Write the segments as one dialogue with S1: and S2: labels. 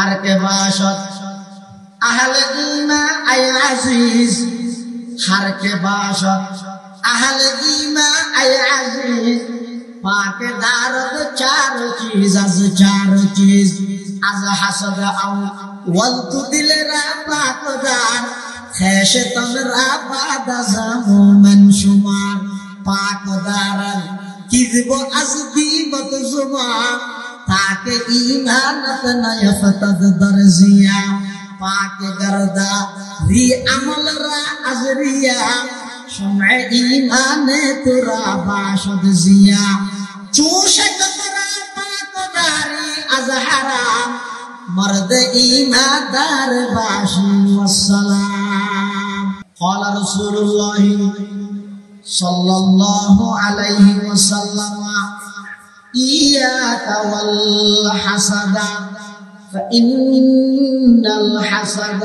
S1: হারকে বাসত আহলে ইমা আয় আজিজ হারকে বাসত আহলে ইমা আয় আজিজ পাকে দারত চার চীজ আজ চার চীজ আজ হাসদ আও ওয়ালতু দিলরা পাকদার খেশে তমরা বাদা জামু মনশুমার পাকদার কিযব আজ গীবত জুমা তাকে ঈমানত নয়ফতদ দরজিয়া পাক গরদা রি আমল রা আজরিয়া শুমে ঈমানে তোরা বাশদ জিয়া চুশে তোরা পাকদারি আজ হারাম মর্দ ঈমানদার বাশি ওয়াসসালাম قال رسول الله صلى الله عليه وسلم إياك والحسد فإن الحسد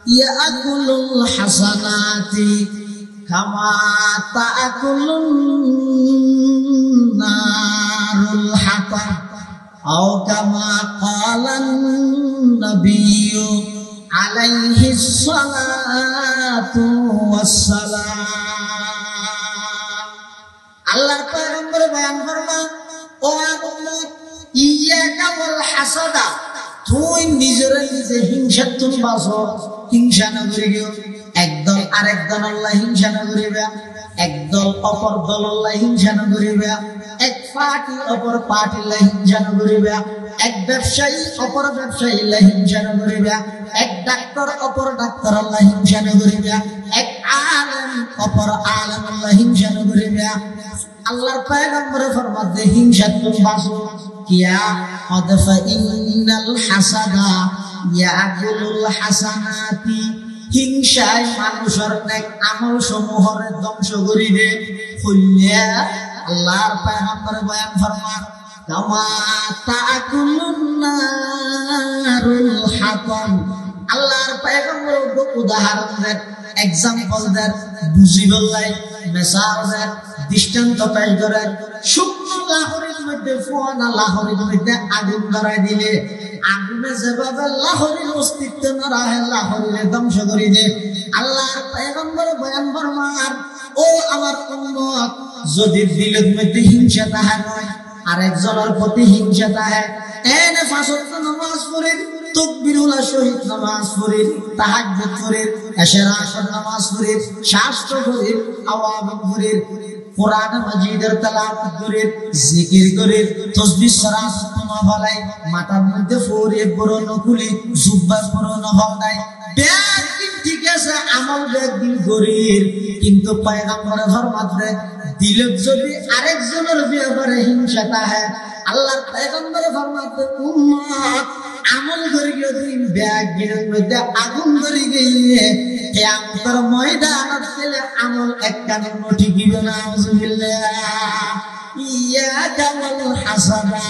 S1: يأكل الحسنات كما تأكل النار الحطب أو كما قال النبي عليه الصلاة والسلام আল্লাহর পয়গম্বর বয়ান ফরমান ও উম্মত ইয়াকা ওয়াল হাসাদা তুই নিজের নিজে হিংসাতুন বাসো হিংসা না করিও একদল আরেক দল আল্লাহ হিংসা না করিবা একদল অপর দল আল্লাহ হিংসা না করিবা এক পার্টি অপর পার্টি আল্লাহ হিংসা না করিবা এক ব্যবসায়ী অপর ব্যবসায়ী আল্লাহ হিংসা না করিবা এক ডাক্তার অপর ডাক্তার আল্লাহ হিংসা না করিবা এক আলেম অপর আলেম আল্লাহ হিংসা না করিবা আল্লাহর পয়গম্বর ফরমাতে হিংসাতুন বাসু কিয়া আদফা ইন্নাল হাসাদা ইয়াকুলুল হাসানাতি হিংসায় মানুষের নেক আমল সমূহের ধ্বংস করে দে কইয়া আল্লাহর পয়গম্বর বয়ান ফরমান কামা তাকুলুন নারুল হাতাম আল্লাহর পয়গম্বর উদাহরণ দেন এক্সাম্পল দেন বুঝিবলাই মিসাল দেন দৃষ্টান্ত পেশ করেন শুকনো লাহড়ির মধ্যে ফোয়ানা লাহড়ির মধ্যে আগুন ধরাই দিলে আগুনে যেভাবে লাহড়ির অস্তিত্ব না রাখে লাহড়ির ধ্বংস করে দে আল্লাহর পয়গম্বর বয়ান ফরমান ও আমার উম্মত যদি দিলের মধ্যে হিংসা তাহা নয় আরেকজনের প্রতি হিংসা তাহা এনে পাঁচ ওয়াক্ত নামাজ পড়ে তাকবীরুল শহীদ নামাজ পড়ে তাহাজ্জুদ পড়ে এশার আসর নামাজ পড়ে শাস্ত্র পড়ে আওয়াজ পড়ে কোরআন মাজিদের তেলাওয়াত করে জিকির করে তাসবিহ সালাত তোমা বলাই মাথার মধ্যে ফোরে বড় নকুলি জুব্বা বড় নবাই বেদিন ঠিক আছে আমল বেদিন গরির কিন্তু পয়গম্বর ফরমাতে দিলে যদি আরেকজনের ব্যাপারে হিংসা তাহে আল্লাহর পয়গম্বর ফরমাতে উম্মত আমল করে গিয়ে দিন বেদিনের মধ্যে আগুন ধরে গিয়ে কিয়ামতের ময়দানত গেলে আমল একখানে ঠিকইবে না আউযুবিল্লাহ ইয়াকা ওয়াল হাসাদা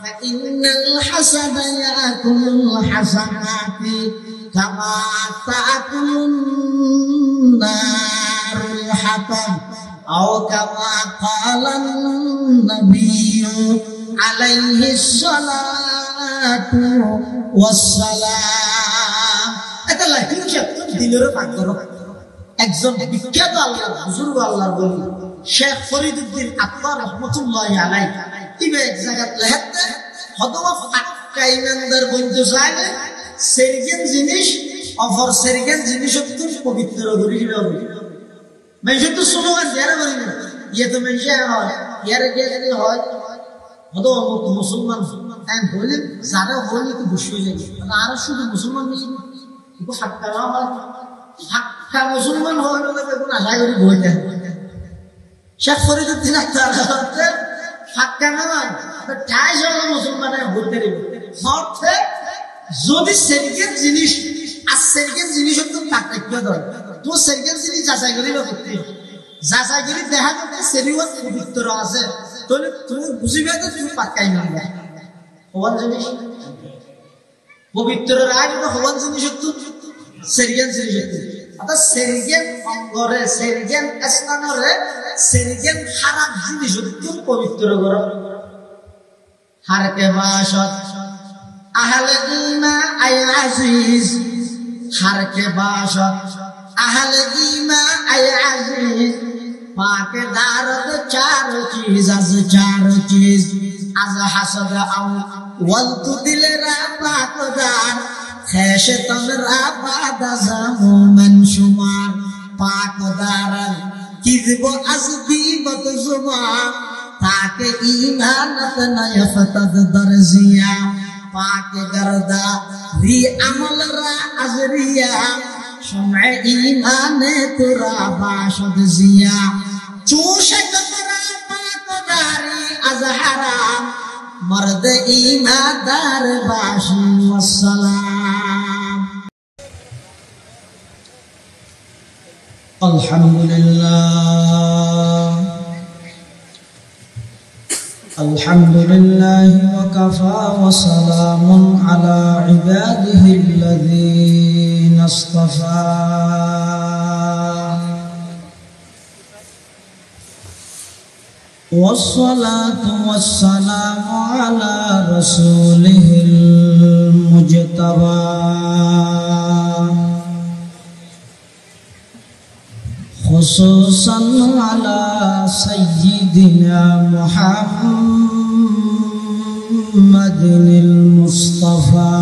S1: ফাইন্নাল হাসাদা ইয়াকুলুল হাসানাতি কামা তাকুলুন নারুল হাতাম আও কামা ক্বালান নাবিয়্যু আলাইহিস সালাতু ওয়াস সালাম এটা হিংসা দিলের ভাগ করো একজন বিখ্যাত আল্লাহর বুজুর্গ আল্লাহর বলি শেখ ফরিদউদ্দিন আত্তার রাহমাতুল্লাহি আলাইহি ইবে এক জায়গা লেখতে হদওয়া পাক্কা ইমানদার বন্ধু চাইলে সেরগেন জিনিস অফর সেরগেন জিনিস তো পবিত্র করে দিবে মেজে তো সুলোগান যারা বলি ইয়ে তো মেজে হয় ইয়ার গেলে হয় হদওয়া মুসলমান এন্ড বলি যারা বলি তো বুঝিয়ে যায় মানে আর শুধু মুসলমান নেই ইকো হাক্কা হয় হাক্কা মুসলমান হয় বলে কোন আশা করি বই দেয় শেখ ফরিদউদ্দিন আত্তার হাক্কা নয় তাই হলো মুসলমানের বলতে রে অর্থে যদি সেরগেন জিনিস আর সেরগেন জিনিস তো পার্থক্য ধরে তো সেরগেন জিনিস যাচাই করি বা করতে যাচাই করি দেখা যাবে সেরিও পবিত্র আছে তাহলে তুমি বুঝিবে যে তুমি পাক্কাই মানবে হওয়ার জিনিস পবিত্র রায় হওয়ার জিনিস তো সেরগেন জিনিস অর্থাৎ সেরগেন অঙ্গরে সেরগেন স্থানরে সেরগেন খারাপ জিনিস তো পবিত্র করো হারকে বাসত আহলে ইমা আয় আজিজ हर के बाशत अहल ईमा आय अजीज पाके दारत चार चीज az hasad aw wal tudil ra paqdar khashatan ra bada zaman shumar paqdaran kizbo azdibat zuba take imanat na yaftad darziya पाक गर्दा री अमल रा अजरिया शुम्ए ईमान तुरा बाशद जिया चूशक तुरा पाक दारी अजहरा मर्द ईमानदार बाशी वस्सलाम अल्हम्दुलिल्लाह الحمد لله وكفى وسلام على عباده الذين اصطفى والصلاة والسلام على رسوله المجتبى خصوصا على سيدنا محمد المصطفى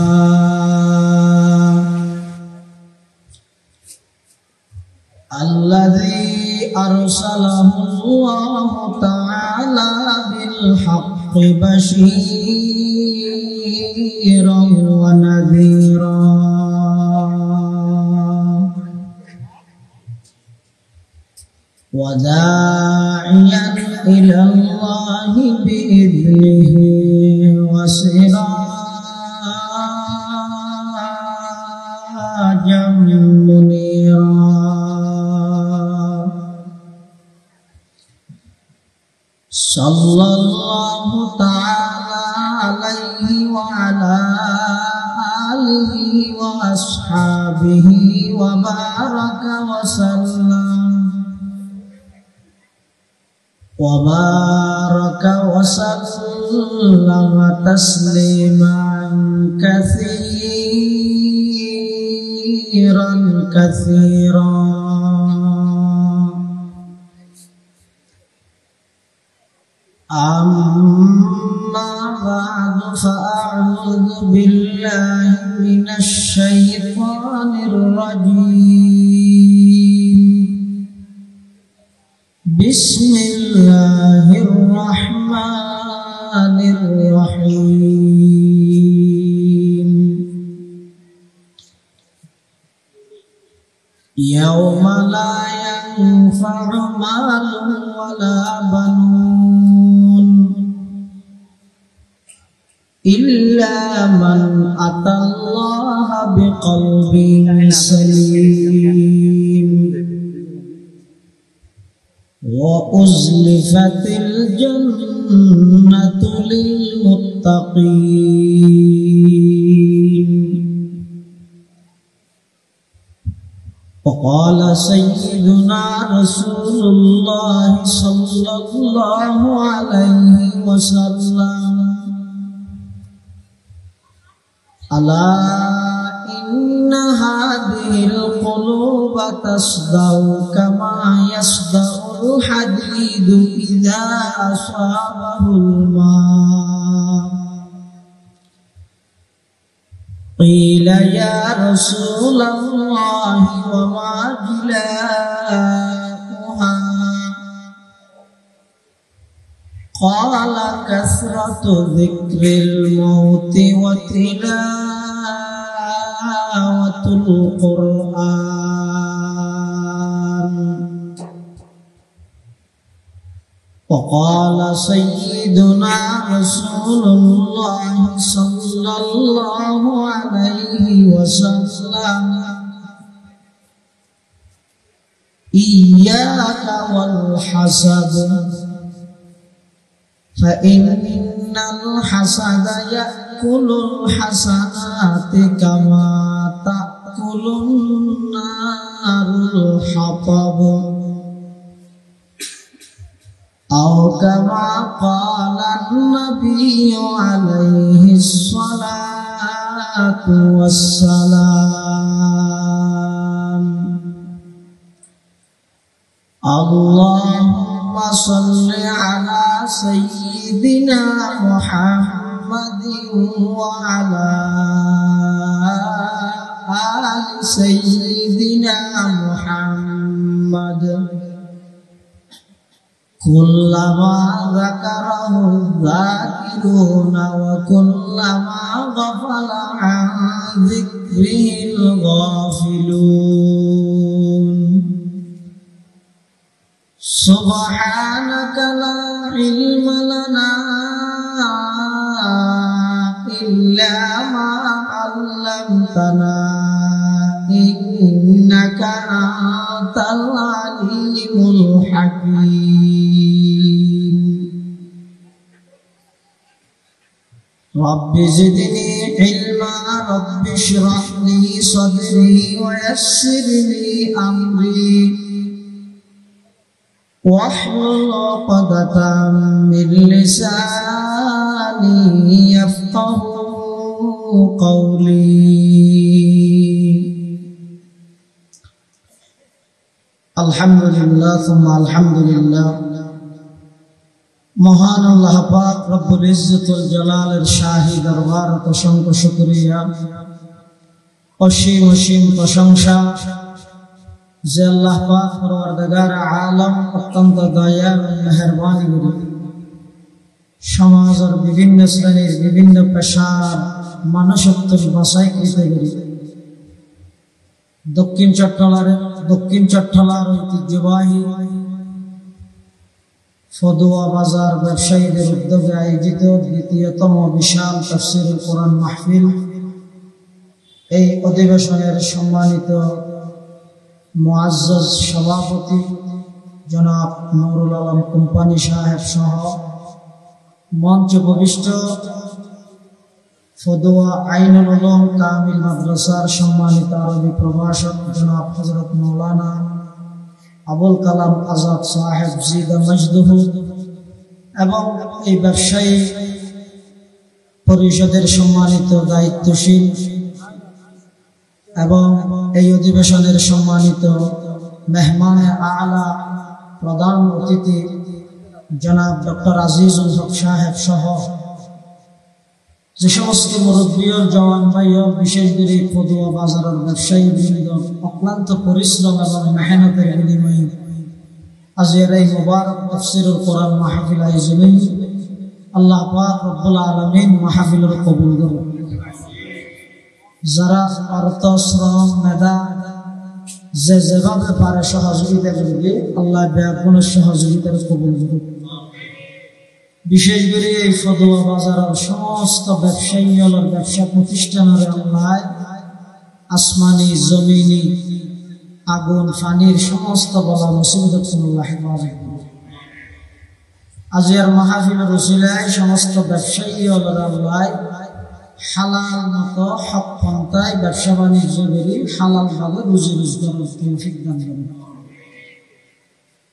S1: الذي أرسله الله تعالى بالحق بشيرا ونذيرا وداعيا إلى الله بإذنه وسراجا منيرا صلى الله تعالى عليه وعلى آله وأصحابه وبارك وسلم تسليما كثيرا أما بعد فأعوذ بالله من الشيطان الرجيم بسم الله الرحمن الرحيم يوم لا ينفع مال ولا بنون إلا من أتى الله بقلب سليم وأزلفت الجنة للمتقين وقال سيدنا رسول الله صلى الله عليه وسلم ألا إن هذه القلوب تصدع كما يصدع الحديد إذا أصابه الماء قيل يا رسول الله وما جلاؤها قال كثرة ذكر الموت وتلاوة القرآن وقال سيدنا رسول الله صلى الله عليه وسلم إياك والحسد فإن الحسد يأكل الحسنات كما تأكل النار الحطب أو كما قال النبي عليه الصلاة والسلام اللهم صل على سيدنا محمد وعلى آل سيدنا محمد كلما ذكره الذاكرون وكلما غفل عن ذكره الغافلون سبحانك لا علم لنا إلا ما علمتنا إنك أنت العليم الحكيم رب زدني علما رب اشرح لي صدري ويسر لي أمري واحلل عقدة من لساني يفقه قولي الحمد لله ثم الحمد لله মহান আল্লাহ পাক রব্বুল ইজ্জতুল জালালের শাহী দরবারত অসংখ্য শুকরিয়া অসীম অসীম প্রশংসা যে আল্লাহ পাক পরওয়ারদিগার আলম অত্যন্ত দয়া ও মেহেরবানি করে সমাজের বিভিন্ন শ্রেণীর বিভিন্ন পেশার মানুষত্বের বাছাই করতে গেলে দক্ষিণ চট্টলার ঐতিহ্যবাহী ফদুয়া বাজার ব্যবসায়ীদের উদ্যোগে আয়োজিত দ্বিতীয়তম বিশাল তাফসীরুল কোরআন মাহফিল এই অধিবেশনের সম্মানিত মুআজ্জাজ সভাপতি জনাব নুরুল আলম কোম্পানি সাহেব সহ মঞ্চে উপবিষ্ট ফদুয়া আইনুল উলুম কামিল মাদ্রাসার সম্মানিত আরবি প্রভাষক জনাব হযরত মাওলানা আবুল কালাম আজাদ সাহেব জিদা মজদুহু এবং এই ব্যবসায়ী পরিষদের সম্মানিত দায়িত্বশীল এবং এই অধিবেশনের সম্মানিত মেহমানে আলা প্রধান অতিথি জনাব ডক্টর আজিজুল হক সাহেব সহ যে সমস্ত মুরব্বী ও জওয়ান ভাই ও বিশেষ করে ফদুয়া বাজারের ব্যবসায়ী বৃন্দ অক্লান্ত পরিশ্রম এবং মেহনতের বিনিময়ে আজকের এই মুবারক তাফসীরুল কোরআন মাহফিল আয়োজনে আল্লাহ পাক রব্বুল আলামিন মাহফিলের কবুল করুন। যারা অর্থ শ্রম মেধা যে যেভাবে পারে সহযোগিতা করবে আল্লাহ ব্যাপন সহযোগিতার কবুল করুন। বিশেষ করে এই ফদুয়া বাজারের সমস্ত ব্যবসায়ী ব্যবসা প্রতিষ্ঠানের আল্লাহ আসমানি জমিনি আগুন ফানির সমস্ত বলা মুসিবত আজকের মাহফিলের উসিলায় সমস্ত ব্যবসায়ী আল্লাহ হালাল মতো হক পন্থায় ব্যবসা বাণিজ্য করে হালাল ভাবে রুজি রোজগারের তৌফিক দান করেন।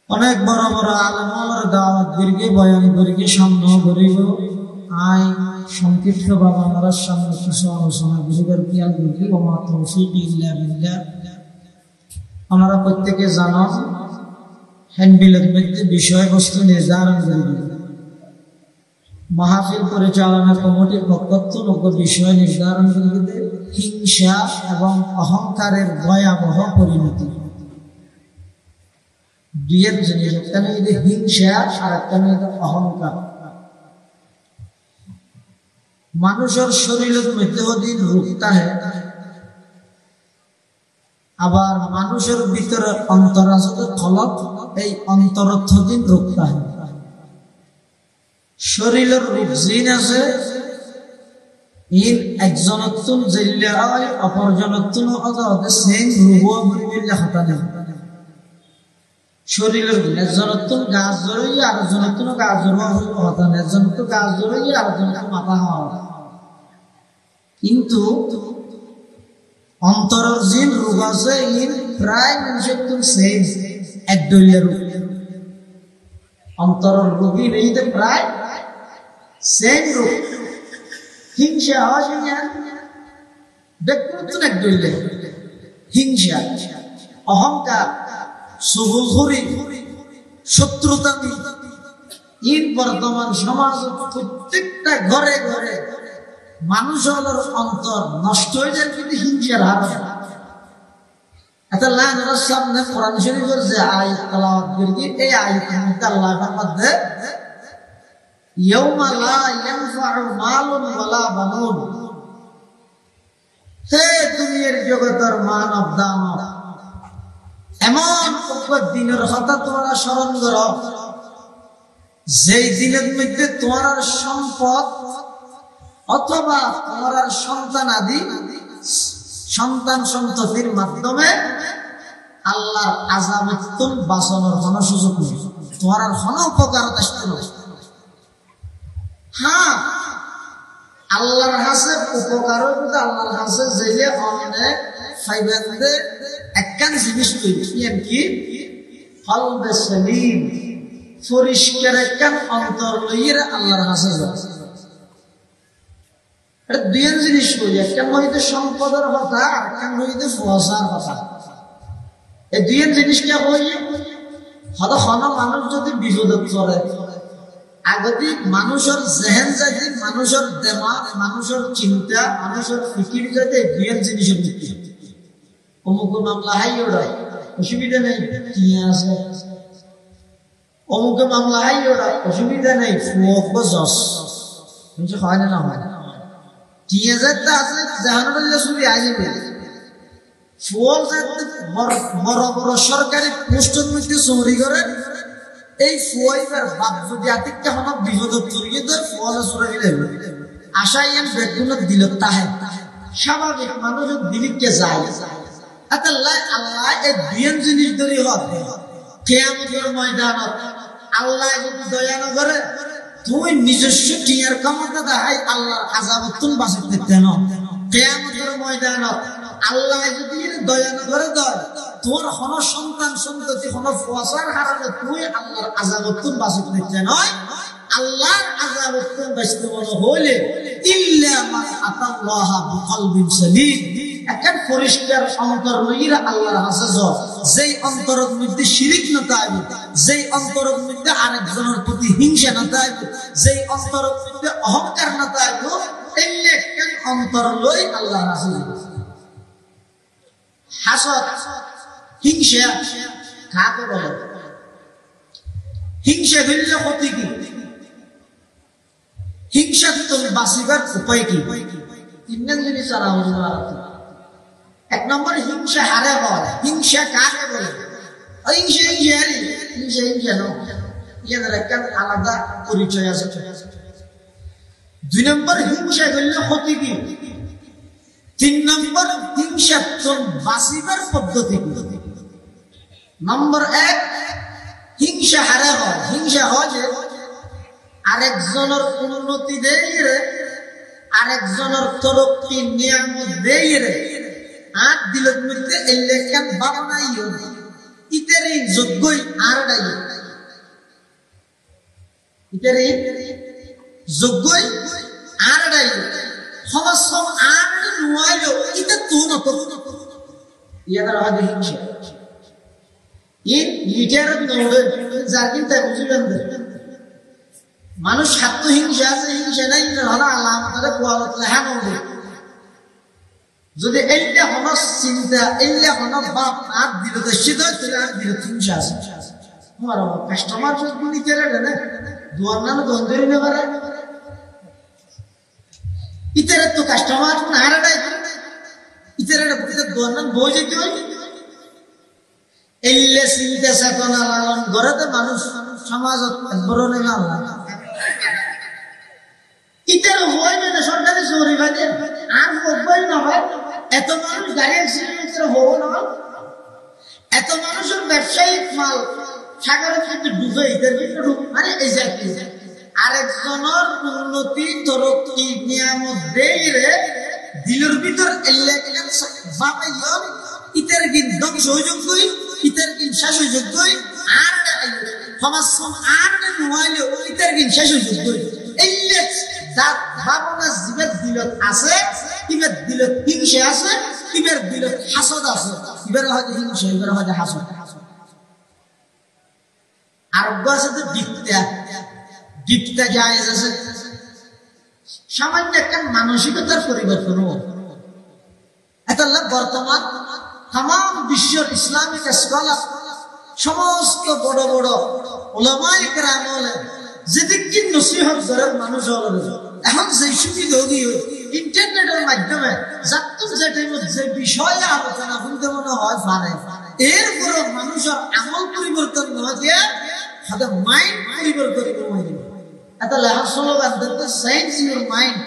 S1: অনেক বড় বড় আলেমের দাওয়াত দীর্ঘ বয়ান করিকে সামনে করিব আই সংক্ষিপ্ত বাবা আমার সামনে কিছু আলোচনা করিবার খেয়াল করি ওমা তৌফিক ইল্লা বিল্লাহ। আমরা প্রত্যেকে জানো হ্যান্ডবিলের মধ্যে বিষয়বস্তু নির্ধারণ করিব মাহফিল পরিচালনা কমিটির পক্ষ বিষয় নির্ধারণ করিতে হিংসা এবং অহংকারের ভয়াবহ পরিণতি দুইয়ের জিনিস, একটা হইলে হিংসা আর একটা হইলে অহংকার। মানুষের শরীরের মধ্যে দিন রূপটা হয়, আবার মানুষের ভিতরে অন্তর আছে ফলত এই অন্তরত্ব দিন রূপটা হয়। শরীরের রূপ জিন আছে ইন একজনত্তুন জিল্লা হয় অপরজনত্তুন অজাতে সেম রূপ বলিলে হতা নেই। শরীরের একজনত্তুন গাছ জড়াই আর একজনত্তুন গাছ জড়া হতা নেই, একজনত্তুন গাছ জড়াই আর একজনত্তুন মাথা হওয়া। কিন্তু অন্তরের জিন রূপ আছে ইন প্রায় মানুষের সেম এক দলীয় রূপ। অন্তরের রূপই রইতে প্রায় সেম রূপ। হিংসা হয় ব্যক্তিগত এক দইলে হিংসা, অহংকার, চুগলখড়ি, শত্রুতামি এই বর্তমান সমাজ প্রত্যেকটা ঘরে ঘরে মানুষের অন্তর নষ্ট হয়ে যায় কিন্তু হিংসার হারে। এটা লাইনের সামনে কোরআন শরীফের যে আয়াত তেলাওয়াত করি, এই আয়াতের মধ্যে আল্লাহ ফরমাতে ইয়াউমা লা ইয়ানফাউ মালুন ওয়ালা বানুন, হে দুনিয়ার জগতের মানব দানব, এমন দিনের কথা তোমরা স্মরণ করো যেই দিনের মধ্যে তোমার সম্পদ অথবা তোমার সন্তান আদি সন্তান সন্ততির মাধ্যমে আল্লাহর আযাব থেকে বাঁচানোর কোনো সুযোগ নেই, তোমার আর কোনো উপকার আসতে না। হ্যাঁ, আল্লাহর কাছে উপকার হইতে আল্লাহর কাছে যেলে অনেক ফাইবারে একখান জিনিস তৈরি কি কলবে সলিম, পরিষ্কার একখান অন্তর লইয়ে আল্লাহর কাছে যায়। এটা দুই জিনিস করি, একখান হইতে সম্পদের কথা, আর একখান হইতে ফসার কথা। এই দুই জিনিসটা হই হয়তো কোনো মানুষ যদি বিপদত পড়ে, আগতিক মানুষের জেহেন যদি, মানুষের দেমাগ, মানুষের চিন্তা, মানুষের ফিকির যদি দুই জিনিসের ভিত্তি, অমুক মামলা হাই ওড়ায় অসুবিধা নেই, কি আছে, অমুক মামলা হাই ওড়ায় অসুবিধা নেই, ফুয়ক বা জস হয় না, না হয় না, কি আছে জাহানোর ছবি আসবে। ফুয়ল বড় বড় সরকারি পোস্টের মধ্যে চুরি করে, এই ফুয়াইবার বাপ যদি আতিকটা হন বিপদত চুরিয়ে দেয়, ফুয়ালে চুরা গেলে আশাই এম বেগুনত দিল তাহে স্বাভাবিক মানুষের দিলিকে যায়। আল্লাহ এই দুই জিনিস ধরে হবে কিয়ামতের ময়দানত আল্লাহ যদি দয়া না করে, তুমি নিজস্ব টিয়ার ক্ষমতা দেখাই আল্লাহর আযাবত তুমি বাঁচাতে দেন। কিয়ামতের ময়দানত আল্লাহ যদি দয়া না করে দেয়, তোর কোন সন্তান সন্ততি কোন ফসার কারণে তুই আল্লাহর আযাবত তুমি বাঁচাতে দেন। আল্লাহর আযাবত তুমি বাঁচতে বলো হইলে ইল্লা মান আতাল্লাহ বিকলবিন সালিম, একটা পরিষ্কার অন্তর লইরা আল্লাহর কাছে যাও, যেই অন্তরের মধ্যে শিরিক না থাকবে, যেই অন্তরের মধ্যে আরেকজনের প্রতি হিংসা না থাকবে, যেই অন্তরের মধ্যে অহংকার না থাকবে, এই একটা অন্তর লই আল্লাহর কাছে যাও। হাসদ, হিংসা কাকে বলে? হিংসা হইলে ক্ষতি কি? হিংসা তুমি বাঁচিবার উপায় কি? তিনজন জিনিস জানা হল। এক নম্বর হিংসা হারে বলে। হিংসা কাকে বলে? হিংসা হিংসারি হিংসা হিংসা ন, ইয়াদের একটা আলাদা পরিচয় আছে। দুই নম্বর হিংসা করলে ক্ষতি কি? তিন নম্বর হিংসা তোর বাঁচিবার পদ্ধতি কি? নম্বর এক, হিংসা হারে হয়। হিংসা হয় যে আরেকজনের উন্নতি দেই রে, আরেকজনের তরক্কি নিয়ামত দেই রে, আর দিলের মধ্যে এই লেখান ভাবনাই ইতারি যোগ্যই আর নাই, ইতারি যোগ্যই আর নাই সমস্ত আর নোয়াইল এটা তো নত ইয়ার আগে হিংসা ইন লিটার নড়ে জাকিন তাই বুঝলেন মানুষ স্বার্থ হিংসা আছে, হিংসা নাই হলো আল্লাহ আমাদের কোয়ালত লেখা নড়ে। যদি এইটা হলো চিন্তা, এইটা হলো বাপ আর দিল দেশিত তাহলে আর দিল হিংসা আছে। আমার কাস্টমার যদি নিতে রে না দোয়ার নামে দোয়ান ধরে নিতে পারে, ইতারে তো কাস্টমার নাহারাটাই ইতারে দোয়ার নাম বই যেতে হয়। এলে চিন্তা চেতনা লালন করে তো মানুষ সমাজত বড় নেই আল্লাহ ইতার হয় না সরকারি চোরি বাজে আর হবই না হয়। এত মানুষ গাড়ি অ্যাক্সিডেন্টের হবো না, এত মানুষের ব্যবসায়িক মাল সাগরের মধ্যে ডুবে ইতার ভিতরে মানে এই যে আরেকজনের উন্নতি তরক্কি নিয়ামত দেই রে দিলের ভিতর এলে বাবাই ইতার কি ধ্বংস হইযোগ্যই, ইতার কি শেষ হইযোগ্যই, আর সমাজ আর নোয়াইলে ইতার কি শেষ হইযোগ্যই। এই ভাবনা জীবের দিলত আছে ইবের দিলে হিংসা আছে, ইবের দিলে হাসদ আছে। ইবের হয়তো হিংসা, ইবের হয়তো হাসদ। আরোগ্য আছে তো দীপ্তা, দীপ্তা জায়েজ আছে। সামান্য একটা মানসিকতার পরিবর্তন। এটা বর্তমান তাম বিশ্বের ইসলামিক স্কলার, সমস্ত বড় বড় ওলামায়ে কেরাম যেদিকে নসিহত করার মানুষ হল, এখন যে সুবিধা দিয়ে ইন্টারনেটের মাধ্যমে যাত্তুম যে টাইমে যে বিষয়ে আলোচনা শুনতে মনে হয় পারে, এরপরও মানুষের আমল পরিবর্তন না দিয়ে তাদের মাইন্ড পরিবর্তন করে। এটা লেখার স্লোগান দেখতে চেঞ্জ ইউর মাইন্ড,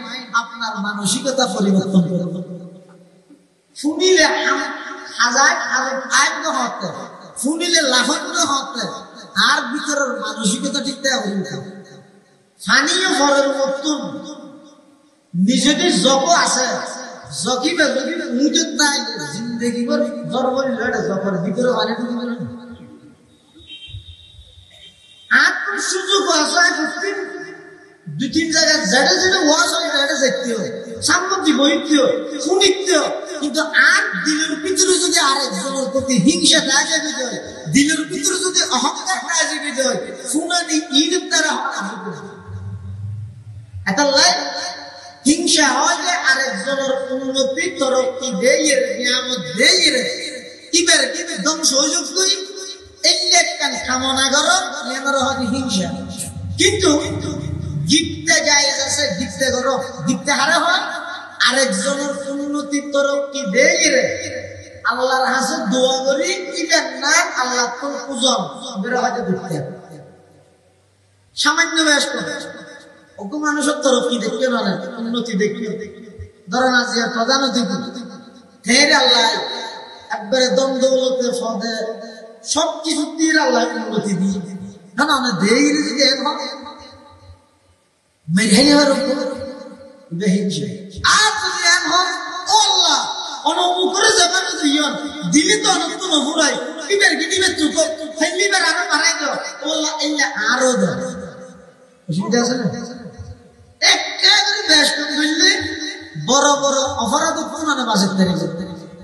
S1: আপনার মানসিকতা পরিবর্তন করবে। শুনিলে হাজার আগ্ন হতে, শুনিলে লাফাগ্ন হতে, আর ভিতরের মানসিকতা ঠিক থাকে। স্থানীয় ঘরের মতন নিজেদের জগ আছে, জকিবে যদি মুজত নাই জিন্দগি ভর জরবরি লড়ে জগর ভিতরে মানে ঢুকে আত্ম সুযোগ আছে। দুই তিন জায়গায় যেটা যেটা ওয়াজ হয় এটা দেখতে হয়, সামনে বইতে হয়, শুনিতে হয়। কিন্তু আর দিলের ভিতরে যদি আরেকজনের প্রতি হিংসা না জাগে যায়, দিলের ভিতরে যদি অহংকার না জাগে যায়, শুনানি ঈদের দ্বারা এটা লাই হিংসা হয় যে আরেকজনের উন্নতি তরক্কি দেয়, নিয়ামত দেয়, ইবের কিন্তু ধ্বংস সুযোগ করি এই একখান কামনা করো, এনার হয় হিংসা। কিন্তু গিফটে জায়েজ আছে, গিফটে করো, গিফটে হারে হয় আরেকজনের উন্নতি তরক্কি দেয় রে, আল্লাহর কাছে দোয়া করি, এটার নাম আল্লাহ তোর পূজন বের হয়তো গিফটে। সামান্য বেশ ওকে মানুষের তরক্কি দেখতে বলেন, উন্নতি দেখতে ধরেন আজ প্রধান অতিথি ফের আল্লাহ একবারে দ্বন্দ্বলতে ফদে সবকিছু দিয়ে আল্লাহ উন্নতি দিয়ে না না দেই যদি মেঘাই হওয়ার উপর হিংসা। আর যদি এম হয় আল্লাহ অনুমুখরে যাবেন দিলে তো অনন্ত নহুরাই কিবের গিনিবের চুপ ফেলিবার আরো মারাই দাও আল্লাহ এল্লা আরো দাও। অসুবিধা আছে না? একেবারে বেশ করলে বড় বড় অপরাধ পুরানো বাসের তারিখে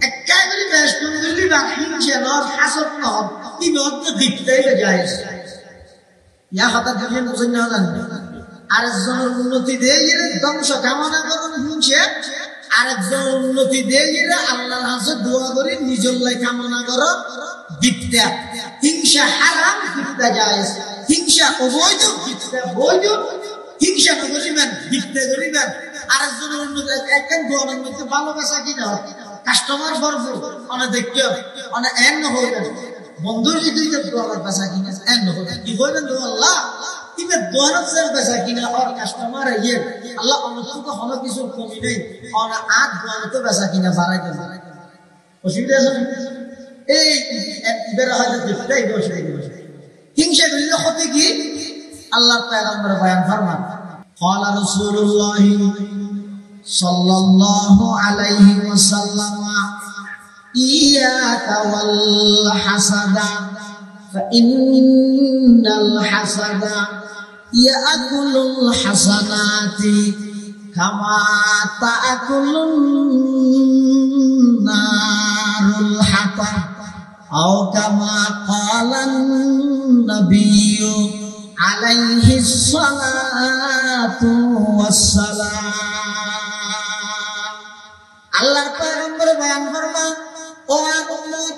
S1: একেবারে বেশ করলে বা হিংসা নর হাসত নর কি বদ্ধ দিকটাই যায় ইয়া হঠাৎ দিয়ে বুঝেন না জানেন। আরেকজনের উন্নতি দিয়ে গেলে ধ্বংস কামনা করুন হিংসা, আরেকজনের উন্নতি দিয়ে গেলে আল্লাহর কাছে দোয়া করি নিজের লাই কামনা করো দিকটা। হিংসা হারাম, দিকটা যায়। হিংসা অবৈধ, দিকটা বৈধ। হিংসা করিবেন, দিকটা করিবেন। আরেকজনের উন্নতি একদম দোয়ানোর মধ্যে ভালোবাসা কিনা কাস্টমার ভরপুর অনেক দেখতে অনেক এন হইবেন বন্ধু যদি দোয়ানোর বাসা কিনা এন হইবেন কি হইবেন আল্লাহ ইবে দোয়ানোর বাসা কিনা আর কাস্টমার ইয়ে আল্লাহ অনুষ্ঠিত হলো কিছু কমি নেই আর আজ দোয়ানোতে বাসা কিনা বাড়াই দেবে। অসুবিধা আছে এই বেড়া হয়তো দেখতেই বসে হিংসা করলে হতে কি আল্লাহ পয়গম্বর বয়ান ফরমান قال رسول الله صلى الله عليه وسلم إياك والحسد فإن الحسد يأكل الحسنات كما تأكل النار الحطب أو كما قال النبي عليه الصلاة والسلام। আল্লাহর পয়গম্বর বয়ান ফরমান ও উম্মত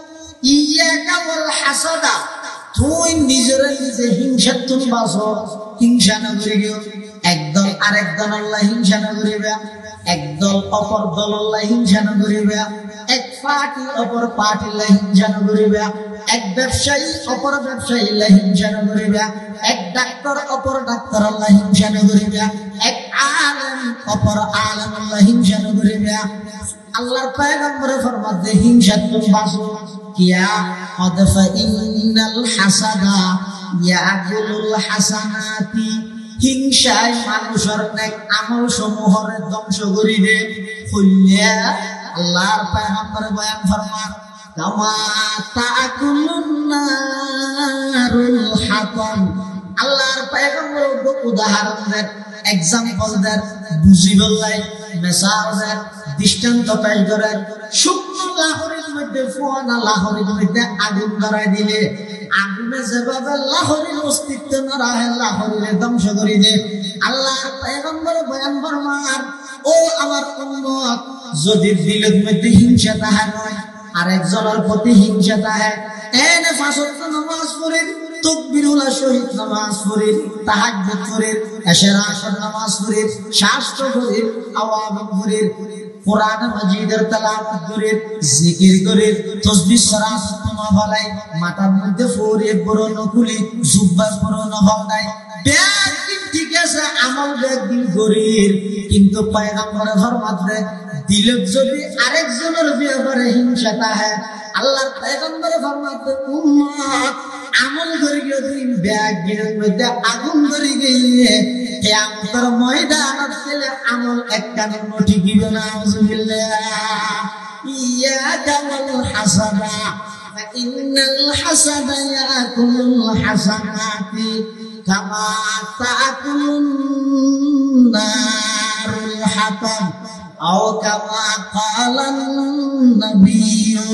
S1: ইয়াকা ওয়াল হাসাদা, তুই নিজের নিজে হিংসা তুন বাসো, হিংসা না করিও। একদল আরেক দল আল্লাহ হিংসা না করিবা, একদল অপর দল আল্লাহ হিংসা না করিবা, এক পার্টি অপর পার্টি আল্লাহ হিংসা না করিবা, এক ব্যবসায়ী অপর ব্যবসায়ী আল্লাহ হিংসা না করিবা, এক ডাক্তার অপর ডাক্তার আল্লাহ হিংসা না করিবা, এক আলেম অপর আলেম আল্লাহ হিংসা না করিবা। আল্লাহর পয়গম্বর ফরমাতে হিংসা তুম বাসো কিয়া আদফা ইন্নাল হাসাদা ইয়াকুলুল হাসানাতি, হিংসায় মানুষের নেক আমল সমূহরে ধ্বংস করি দে। কইয়া আল্লাহর পয়গম্বর বয়ান ফরমান কামা তাকুলুন নারুল হাতাম। আল্লাহর পয়গম্বর উদাহরণ দেন, এক্সাম্পল দেন, বুঝি বললাই মিসাল দেন, দৃষ্টান্ত পেশ করেন। শুকনো লাহড়ির মধ্যে ফোয়ানা লাহড়ির মধ্যে আগুন ধরাই দিলে আগুনে যেভাবে লাহড়ির অস্তিত্ব না রাখে, লাহড়িরে ধ্বংস করে দে। আল্লাহর পয়গম্বর বয়ান ফরমান, ও আমার উম্মত, যদি দিলের মধ্যে হিংসা তাহা নয়, আরেকজনের প্রতি হিংসা তাহে, এনে ফাঁসর নামাজ পড়েন, তকবীরুল শহীদ নামাজ পড়েন, তাহাজ্জুদ করেন, এশার আসর নামাজ পড়েন, শাস্ত্র পড়েন, আওয়াজ পড়েন, কোরআন মাজিদের তেলাওয়াত করেন, জিকির করেন, তাসবিহ সরাত তোমা ফলাই, মাথার মধ্যে ফরিয়ে পরন খুলি, জুব্বার পরন হওয়ায় ব্যাগদিন ঠিক আছে, আমল ব্যাগদিন করেন, কিন্তু পয়গম্বরের ফরমাতে দিলত যদি আরেকজনের ব্যাপারে হিংসা তাহে, আল্লাহর পয়গম্বর ফরমাতে উম্মত আমল করে দিন ব্যাগদিনের মধ্যে আগুন ধরে গিয়ে কিয়ামতের ময়দানত গেলে আমল একখান ঠিকিবে না। আউযুবিল্লাহ। ইয়াকা ওয়াল হাসাদা ফাইন্নাল হাসাদা ইয়াকুলুল হাসানাতি কামা তাকুলুন নারুল হাতাম আও কামা ক্বালান নাবিয়্যু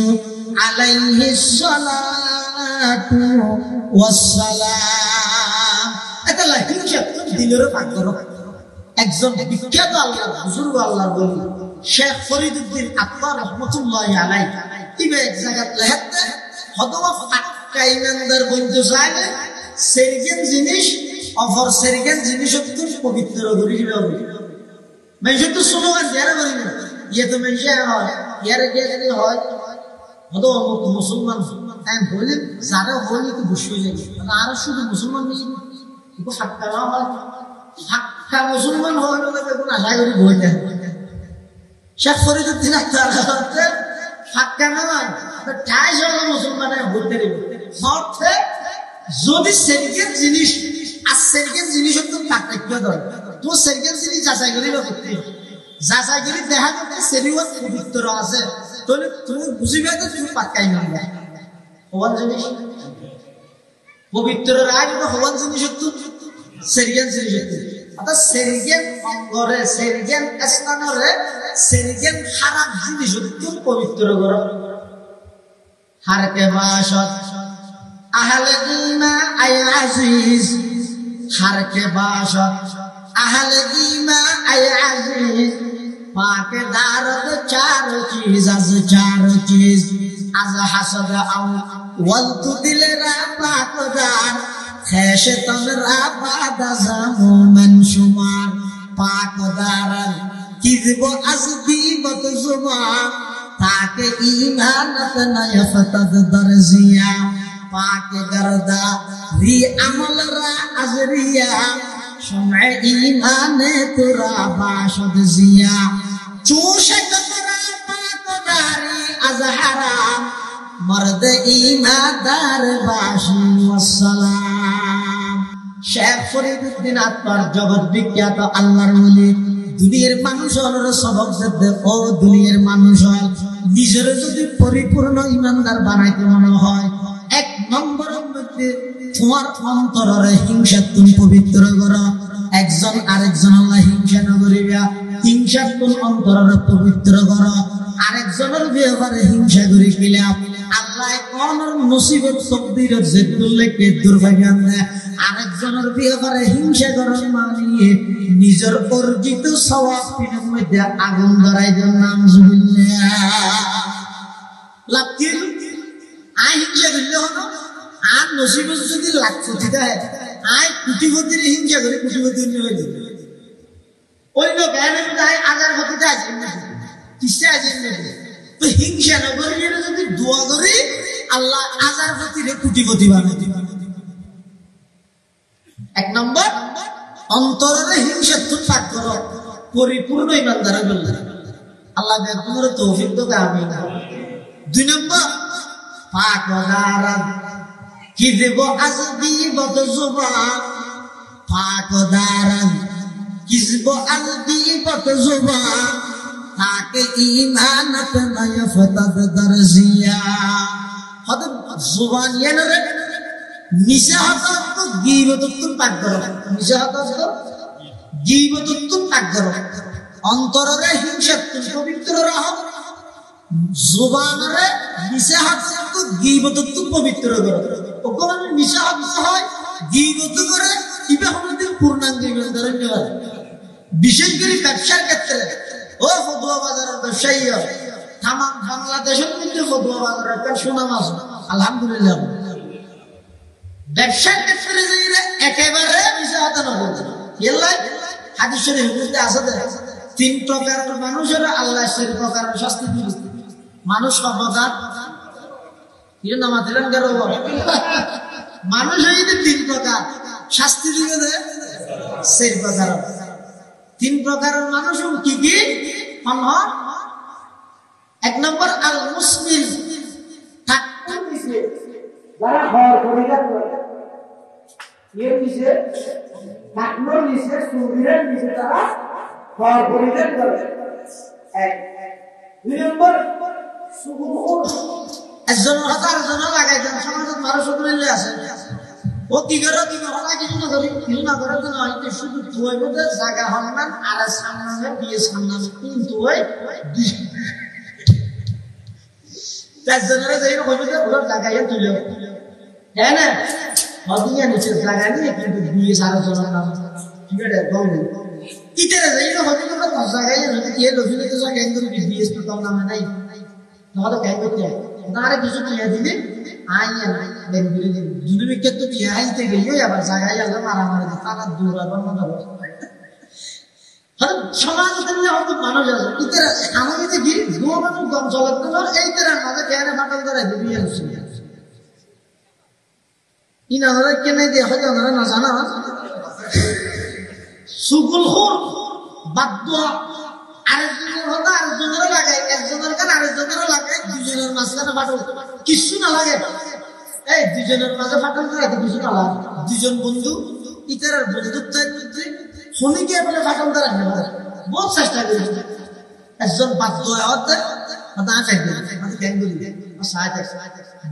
S1: আলাইহিস সালাতু ওয়াস সালাম। এটা হিংসা দিলের ভাগ করো। একজন বিখ্যাত আল্লাহর বুজুর্গ আল্লাহর বলি শেখ ফরিদউদ্দিন আত্মার রহমাতুল্লাহি আলাইহি ইবে এক জায়গায় লেখতে হদওয়া ফাক্কা ইমানদার বন্ধু চাইলে সেরগেন জিনিস অফর সেরগেন জিনিস তো পবিত্র করি দিবে। মেজে তো সুলোগান যারা বলি না ইয়ে তো মেজে হয় ইয়ার গেলে হয় হদওয়া মুসলমান আমি বলি যারা বলি তো বুঝে যায় আর শুধু মুসলমান নেই কিন্তু ফাক্কা না হয় ফাক্কা মুসলমান হওয়ার কোন আশা করি বই দেয়। শেখ ফরিদউদ্দিন আত্মার ফাক্কা নয় ঠাই হলো মুসলমানের বলতে অর্থে যদি সেরগেন জিনিস আর সেরগেন জিনিস তো পার্থক্য ধরে তো সেরগেন জিনিস যাচাই করি বা করতে যাচাই করি দেখা যাচ্ছে সেরিও পবিত্র আছে তাহলে তুমি বুঝিবে যে তুমি পাক্কাই না হওয়ার জিনিস পবিত্র রায় হওয়ার জিনিস তো সেরগেন জিনিস অর্থাৎ সেরগেন অঙ্গরে সেরগেন স্থানরে সেরগেন খারাপ জিনিস তো পবিত্র করো। হারকে বাসত আহলে ঈমা আই আজিজ হারকে বাসত আহলে ঈমা আই আজিজ পাকে দারত চার চিজ আজ চার চিজ আজ হাসদ আও ওয়ালতু দিলরা পাকদার খেশে তমরা বাদা জামু মনশুমার পাকদার কিযব আজ গীবত জুমা তাকে ঈমানত নায়ফতাদ দরজিয়া পাক গরদা রি আমল রা আজরিয়া শুমে ঈমানে তোরা বাশদ জিয়া চোশে তোরা পাকদারি আজহারা মর্দ ঈমানদার বাশি ওয়াসসালাম। শেখ ফরিদউদ্দিন আত্মার জগৎ বিখ্যাত আল্লাহর ওলি দুনিয়ার মানুষ হলোর সবক দে ও দুনিয়ার মানুষ হল নিজের যদি পরিপূর্ণ ইমানদার বানাইতে মনে হয় এক নম্বরের মধ্যে তোমার অন্তরের হিংসা তুমি পবিত্র করো। একজন আরেকজন আল্লাহ হিংসা না করিবা হিংসা তুমি অন্তরের পবিত্র করো। আরেকজনের ব্যাপারে হিংসা করি কিলা আল্লাহ কোন মুসিবত তকদীরের জেদুল্লাহকে দুর্ভাগ্য দেয়। আরেকজনের ব্যাপারে হিংসা করার মানে নিজের অর্জিত সওয়াবের মধ্যে আগুন ধরাই দেন। নাউযুবিল্লাহ। লাভ কি আই হিংসা করলে হলো আর নসিবত যদি লাখ কোটি দেয় আই কোটিপতির হিংসা করে কোটিপতি হয়ে যাবে। ওই লোক গায়ে আজার ক্ষতিতে আছে কিসে আছে তো হিংসা না করে যদি দোয়া করি আল্লাহ আজার ক্ষতিরে কোটিপতি বানাই দিবে। এক নম্বর অন্তরের হিংসা তুমি পাক করো পরিপূর্ণ ইমানদার বললে আল্লাহ বেকুমর তৌফিক তো আমি না। দুই নম্বর পাক দারাত কি দেব আজদি বদ জুবান পাক দারাত কি দেব আজদি বদ জুবান তাকে ঈমানত নায়ফতাদ দরজিয়া হদ জুবান ইয়ানরে নিশা হতো গীবত তুমি পাক করো নিশা হতো গীবত তুমি পাক করো অন্তরে হিংসাত্মক পবিত্র রাহ, জবানরে মিশা হাত গীবত পবিত্র করো। ওখানে মিশা হাত হয় গীবত করে ইবে আমাদের পূর্ণাঙ্গ ইমানদার নেওয়া। বিশেষ করে ব্যবসার ক্ষেত্রে ও ফতুয়া বাজারের ব্যবসায়ী তাম বাংলাদেশের মধ্যে ফতুয়া বাজারের একটা সুনাম আছে আলহামদুলিল্লাহ। ব্যবসার ক্ষেত্রে যে একেবারে মিশা হাতে নকল হাদিস শরীফের মধ্যে আছে 3 প্রকারের মানুষের আল্লাহ 4 প্রকারের শাস্তি দিবে। মানুষ সভ্যতা কি নামা দিলেন কেন? মানুষ হইতে 3 প্রকার, শাস্তি দিবে 4 প্রকার। 3 প্রকারের মানুষ কি কি? 1 নম্বর আল মুসলিম, তাকওয়ার নিচে যারা হর পরিত্যাগ করে, এর নিচে তাকওয়ার নিচে সুবিধার নিচে তারা হর পরিত্যাগ করে। 2 নম্বর সুবুর, একজন হাজার জন লাগাই দেন সমাজের মানুষ মিলে আছে। ও কি করে কিছু না করে কিছু না করে তো নয়, শুধু তুই বলতে জায়গা হন্নান আর সামনে বিয়ে সামনে কিন্তু ওই যাই ওরা জায়গায় তুলে হ্যাঁ না হদিয়া নিচে জায়গা নিয়ে কিন্তু বিয়ে সারা জনের নাম ঠিক আছে বলবেন ইতারা যাই হদি তোমরা জায়গায় যদি কে লোভিনে তো গ্যাং করে বিয়ে তো কম নামে নাই তাহলে গ্যাং করতে তারা কিছু টিয়া দিলে আইয়া বেঙ্গুলি দুটো ক্ষেত্রে তো বিয়ে আইতে গেলেও আবার জায়গায় আল্লাহ মারামারি তারা দূর আবার মনে হয় সমাজ হয়তো মানুষ আছে ইতারা আমি দেখি দু মানুষ দম চলাতে এই তার মাঝে জ্ঞানে ফাটাল করে বিয়ে হচ্ছে ইনারা কেন দিয়ে হয়তো ওনারা না জানা সুগুলখোর বাদ্য আরেকজনের হতো আরেকজনেরও লাগায়, একজনের কান আরেকজনেরও লাগায়, 2 জনের মাঝখানে ফাটল কিছু না লাগে। এই 2 জনের মাঝে ফাটল করে কিছু না লাগে। 2 জন বন্ধু ইতার বন্ধুত্বের মধ্যে শনিকে বলে ফাটল করে বহুত চেষ্টা করেছে। একজন বাধ্য হতে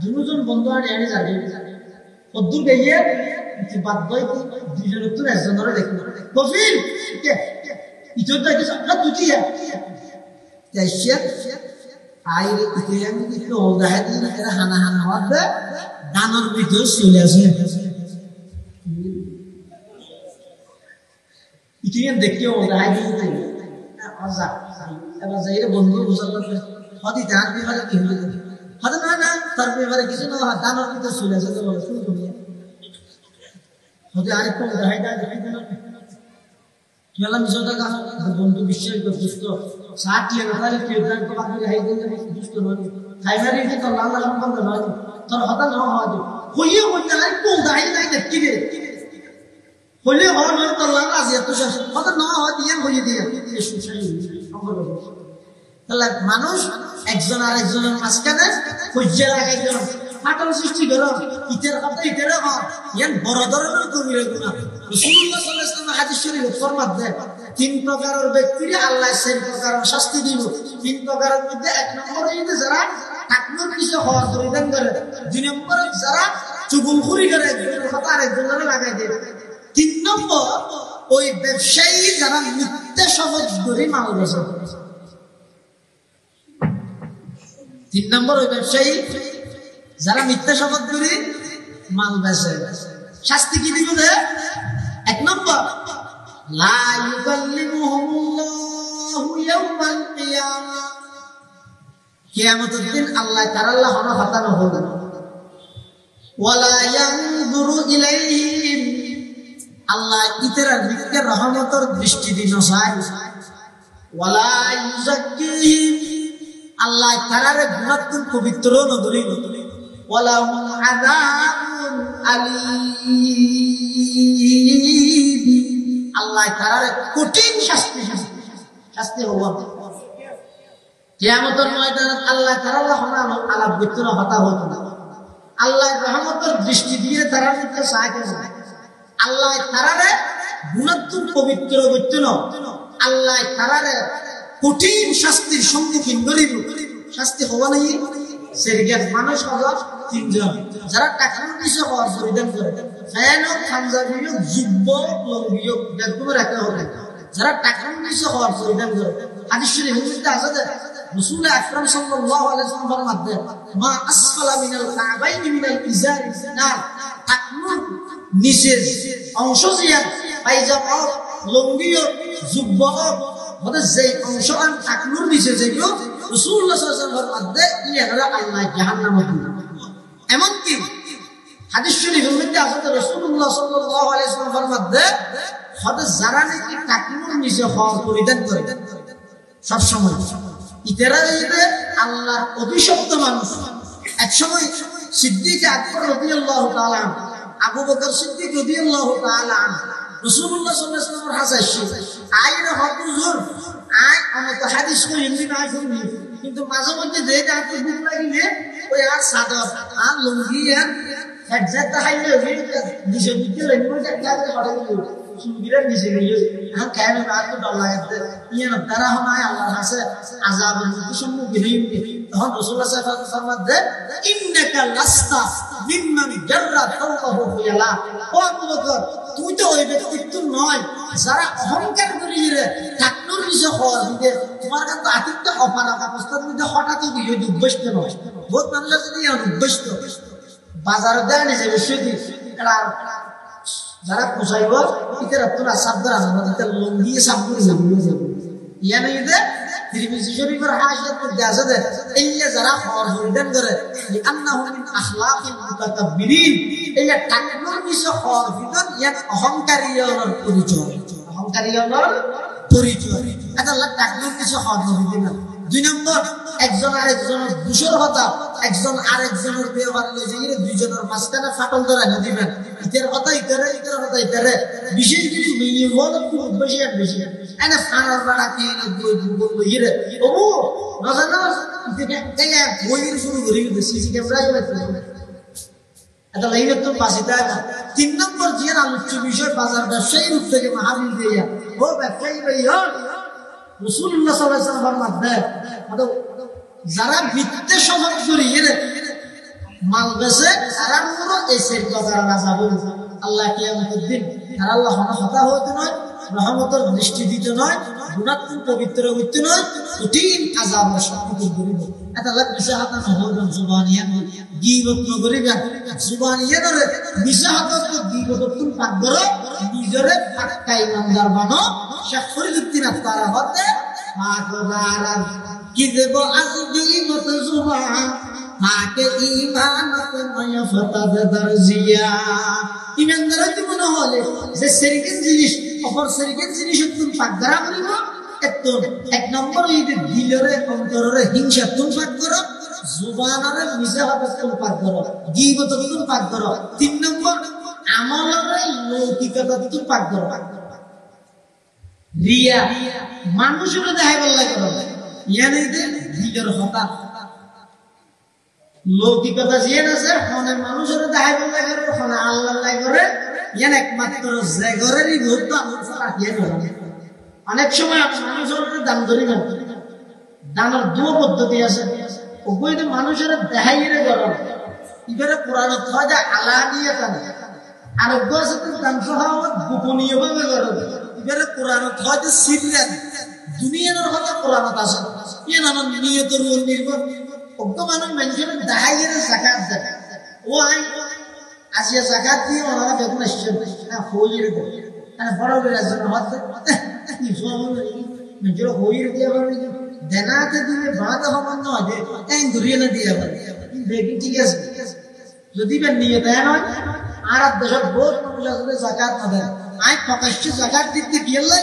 S1: দুজন বন্ধু আর এনে যাবে কদ্দুর গিয়ে বাধ্য 2 জনের তো একজনের দেখলো কফিল ইজোটা কি সব দুটিয়া তাইশিয়া আইরে ইতিহাস কি ওদা হাদিন এরা হানা হানা হতে দানর ভিতর চলে আসে ইতিহাস দেখতে ওদা হাদিন আজা এবার যাইরে বন্ধু বুঝার করবে হদি দান বিভাগে কি হলো হদি না তার বিভাগে কিছু না দানর ভিতর চলে আসে বলে শুরু করি হদি আরেকটা ওদা হাইদা দেখতে না কেলা মিশটা কাজ বন্ধু বিশ্বাস করছিস তো সাথী নালে কেদার তো বাকি হাই দিন দুষ্ট নয় খাইবারে কি তো আল্লাহ সম্পর্ক নয় তোর হতা না হয় হইয়ে হইতে আর কোন দাই নাই দেখি রে হইলে হয় না তো আল্লাহ রাজি এত হতা না হয় দিয়ে হইয়ে দিয়ে সম্পর্ক তাহলে মানুষ একজন আর একজনের মাঝখানে হইয়া লাগাই দিল ফাটল সৃষ্টি করো ইতের কথা ইতের হয় ইয়ান বড় ধরনের কবিরা গুনাহ রাসূলুল্লাহ সাল্লাল্লাহু আলাইহি ওয়াসাল্লাম হাদিস শরীফে ফরমান দেন 3 প্রকারের ব্যক্তিকে আল্লাহ 4 প্রকারের শাস্তি দিব 3 প্রকারের মধ্যে 1 নম্বরে হইছে যারা তাকওয়ার নিচে হওয়ার পরিধান করে 2 নম্বরে যারা চুগলখুরি করে একজনের কথা আরেকজনের লাগাই দেয় 3 নম্বর ওই ব্যবসায়ী যারা মিথ্যা শপথ করে মাল বেচে 3 নম্বর ওই ব্যবসায়ী যারা মিথ্যা শপথ করে মাল বেচে শাস্তি কি দিব দে 1 নম্বর লা ইউকাল্লিমুহুমুল্লাহু ইয়াওমাল কিয়ামাহ কিয়ামতের দিন আল্লাহ তাআলা হনা ফাতানো হবে ওয়ালা ইয়ানজুরু ইলাইহিম আল্লাহ ইতরার দিকে রহমতের দৃষ্টি দিন চায় ওয়ালা ইউযাক্কিহিম আল্লাহ তাআলার গুণাত্মক পবিত্র নদরি ওয়ালা হুম আযাবুন আলীম আল্লাহ তাআলার কঠিন শাস্তি হওয়া কিয়ামতের ময়দানে আল্লাহ তাআলা হনা আলাপ ভিতরে হতা হতো না আল্লাহ রহমতের দৃষ্টি দিয়ে তারা নিতে সাহায্য করে আল্লাহ তাআলার গুণাত্মক পবিত্র করতে না আল্লাহ তাআলার কঠিন শাস্তির সম্মুখীন করিব শাস্তি হওয়া নাই সেরগের মানুষ হলো 3 জন যারা টাকার নিচে হওয়ার পরিধান করে ফ্যান ও খানজাবিও যুব্ব লঙ্গিও বেগম রাখা হবে যারা টাকার নিচে হওয়ার পরিধান করে হাদিস শরীফের মধ্যে আছে যে রাসূল আকরাম সাল্লাল্লাহু আলাইহি ওয়াসাল্লাম ফরমাতেন মা আসফালা মিনাল কাবাইনি মিনাল ইজারি নার টাকনুর নিচের অংশ জিয়া পায়জামা লুঙ্গিও জুব্বা মানে যে অংশ আর টাকনুর নিচে যেগুলো রাসূলুল্লাহ সাল্লাল্লাহু আলাইহি ওয়াসাল্লাম ফরমাতে ইয়ারা আল্লাহ জাহান্নামে দিবে এমন কি হাদিস শরীফের মধ্যে আছে রাসূলুল্লাহ সাল্লাল্লাহু আলাইহি ওয়াসাল্লাম ফরমাতে হয়তো যারা নাকি টাকনুর নিচে হওয়ার পরিধান করে সব সময় ইতারা আল্লাহর অভিশপ্ত মানুষ এক সময় সিদ্দিক আকবর রাদিয়াল্লাহু তাআলা আবু বকর সিদ্দিক রাদিয়াল্লাহু তাআলা রাসূলুল্লাহ সাল্লাল্লাহু আলাইহি ওয়াসাল্লাম হাসাইছে আইরে হুজুর আই অনেক হাদিস কই এমনি না শুনি কিন্তু মাঝে মধ্যে যে রাতে ভুক লাগিলে ওই আর সাদর আর লুঙ্গি আর একজাত হাইলে ওই দিশে দিতে লাগবে একটা করে দিল সুবিরা নিচে গিয়ে আর কেন না তো ডর লাগে ইয়ে না তারা হয় আল্লাহর কাছে আযাবের সম্মুখীন হইবে তখন রাসূলুল্লাহ সাল্লাল্লাহু আলাইহি ওয়াসাল্লাম বলেন ইন্নাকা লাস্তা মিম্মান জাররা তাওবাহু ফিয়ালা ও আবু বকর তুই তো ওই ব্যক্তি নয় যারা অহংকার করি রে টাকনুর নিচে হওয়ার দিকে তোমার কাছে আতিথ্য অপারক অবস্থার মধ্যে হঠাৎ গিয়ে দুর্বস্ত নয় বহুত মানুষ যদি দুর্বস্ত বাজারে দেয় নিজে বিষয় দিই যারা পোষাইব ইতারা তোরা সাবধান আমাদের লুঙ্গি সাবধান যাবে ইয়ানে ইদে তিরমিজি শরীফের হাদিসের মধ্যে আছে যে ইল্লা যারা হওয়ার পরিধান করে লিআন্নাহু মিন আখলাকিল মুতাকাব্বিরিন ইল্লা টাকনুর নিচে হওয়ার ভিতর এক অহংকারীয়র পরিচয় আল্লাহ টাকনুর নিচে হওয়ার নবী না দুই নম্বর একজন আরেকজনের দূষর হতা একজন আরেকজনের ব্যবহার লইছে দুইজনের মাঝখানে ফাটল ধরে না দিবেন ইতার কথা ইতারে বিশেষ কিছু মেয়ে বলো খুব বেশি আর বেশি এনে ফানার বাড়া কি বলবো ইরে ও নজর না ইতে বইয়ের শুরু করি সিসি ক্যামেরা এটা লাইনে তো পাশে দেয় না তিন নম্বর যে আলোচ্য বিষয় বাজার ব্যবসায়ী রূপ থেকে মাহাবিল দিয়ে ও ব্যবসায়ী ভাই রাসূলুল্লাহ সাল্লাল্লাহু আলাইহি ওয়াসাল্লাম ফরমাতেন যারা মিথ্যে শপথ করে মাল বেচে তারা পুরো এসের কথা রাজাবো আল্লাহ কিয়ামতের দিন আর আল্লাহ হতা হতে নয় রহমতের দৃষ্টি দিতে নয় গুণাত্মক পবিত্র হইতে নয় কঠিন আযাবের সম্মুখীন করিব এটা আল্লাহ বিশাহাতা নহরন সুবহানিয়া গীবত নগরিবা সুবহানিয়া ধরে বিশাহাতা গীবত তুম পাক ধরো নিজরে পাক্কা ইমানদার বানো শেখ ফরিদউদ্দিন আত্মারা হতে মাগরার কি দেব আজবি মত সুবহান মাকে ঈমানত নয় ফতাদ দরজিয়া ইমানদার হইতে মনে হলে যে শরীকের জিনিস অপর শরীকের জিনিস তুমি পাক ধরা করিব এক নম্বর এই দিলরে অন্তরে হিংসা তুমি পাক করো জুবানরে মিজাহাত তুমি পাক করো গীবত তুমি পাক করো তিন নম্বর আমলরে লৌকিকতা তুমি পাক করো রিয়া মানুষের দেখাইবার লাগে ইয়ানে দিলের হতা লৌকিকতা যে আছে ফোনে মানুষের দেখাইবার লাগে ফোনে আল্লাহ লাগে করে ইয়ান একমাত্র যে ঘরেরই গুরুত্ব আমরা রাখিয়ে নেব অনেক সময় মানুষের দান ধরি না দানের দুটো পদ্ধতি আছে ওগুলো মানুষের দেখাইয়ে গরম ইবারে কোরআন হয় যে আলানিয়া দান আর ওগুলো আছে দান সহ গোপনীয় ভাবে গরম ইবারে কোরআন হয় যে সিরিয়াল দুনিয়ার কথা কোরআন আছে ইয়ে নাম নিয়তের উপর নির্ভর ওগুলো মানুষ মানুষের দেখাইয়ে যাকাত দেয় ও আই আসিয়া যাকাত দিয়ে ওনারা বেতন আসছে না হইরে মানে বড় বড় একজন হচ্ছে নিজের হইরে দিয়ে পারবে দেনাতে দিলে বাধা হবার নয় যে ঘুরিয়ে না দিয়ে পারবে দেখি ঠিক আছে যদি বা নিয়ে দেয় নয় আর দেশের বহুত মানুষ আসলে যাকাত না দেয় আই প্রকাশ্য যাকাত দিতে গেলে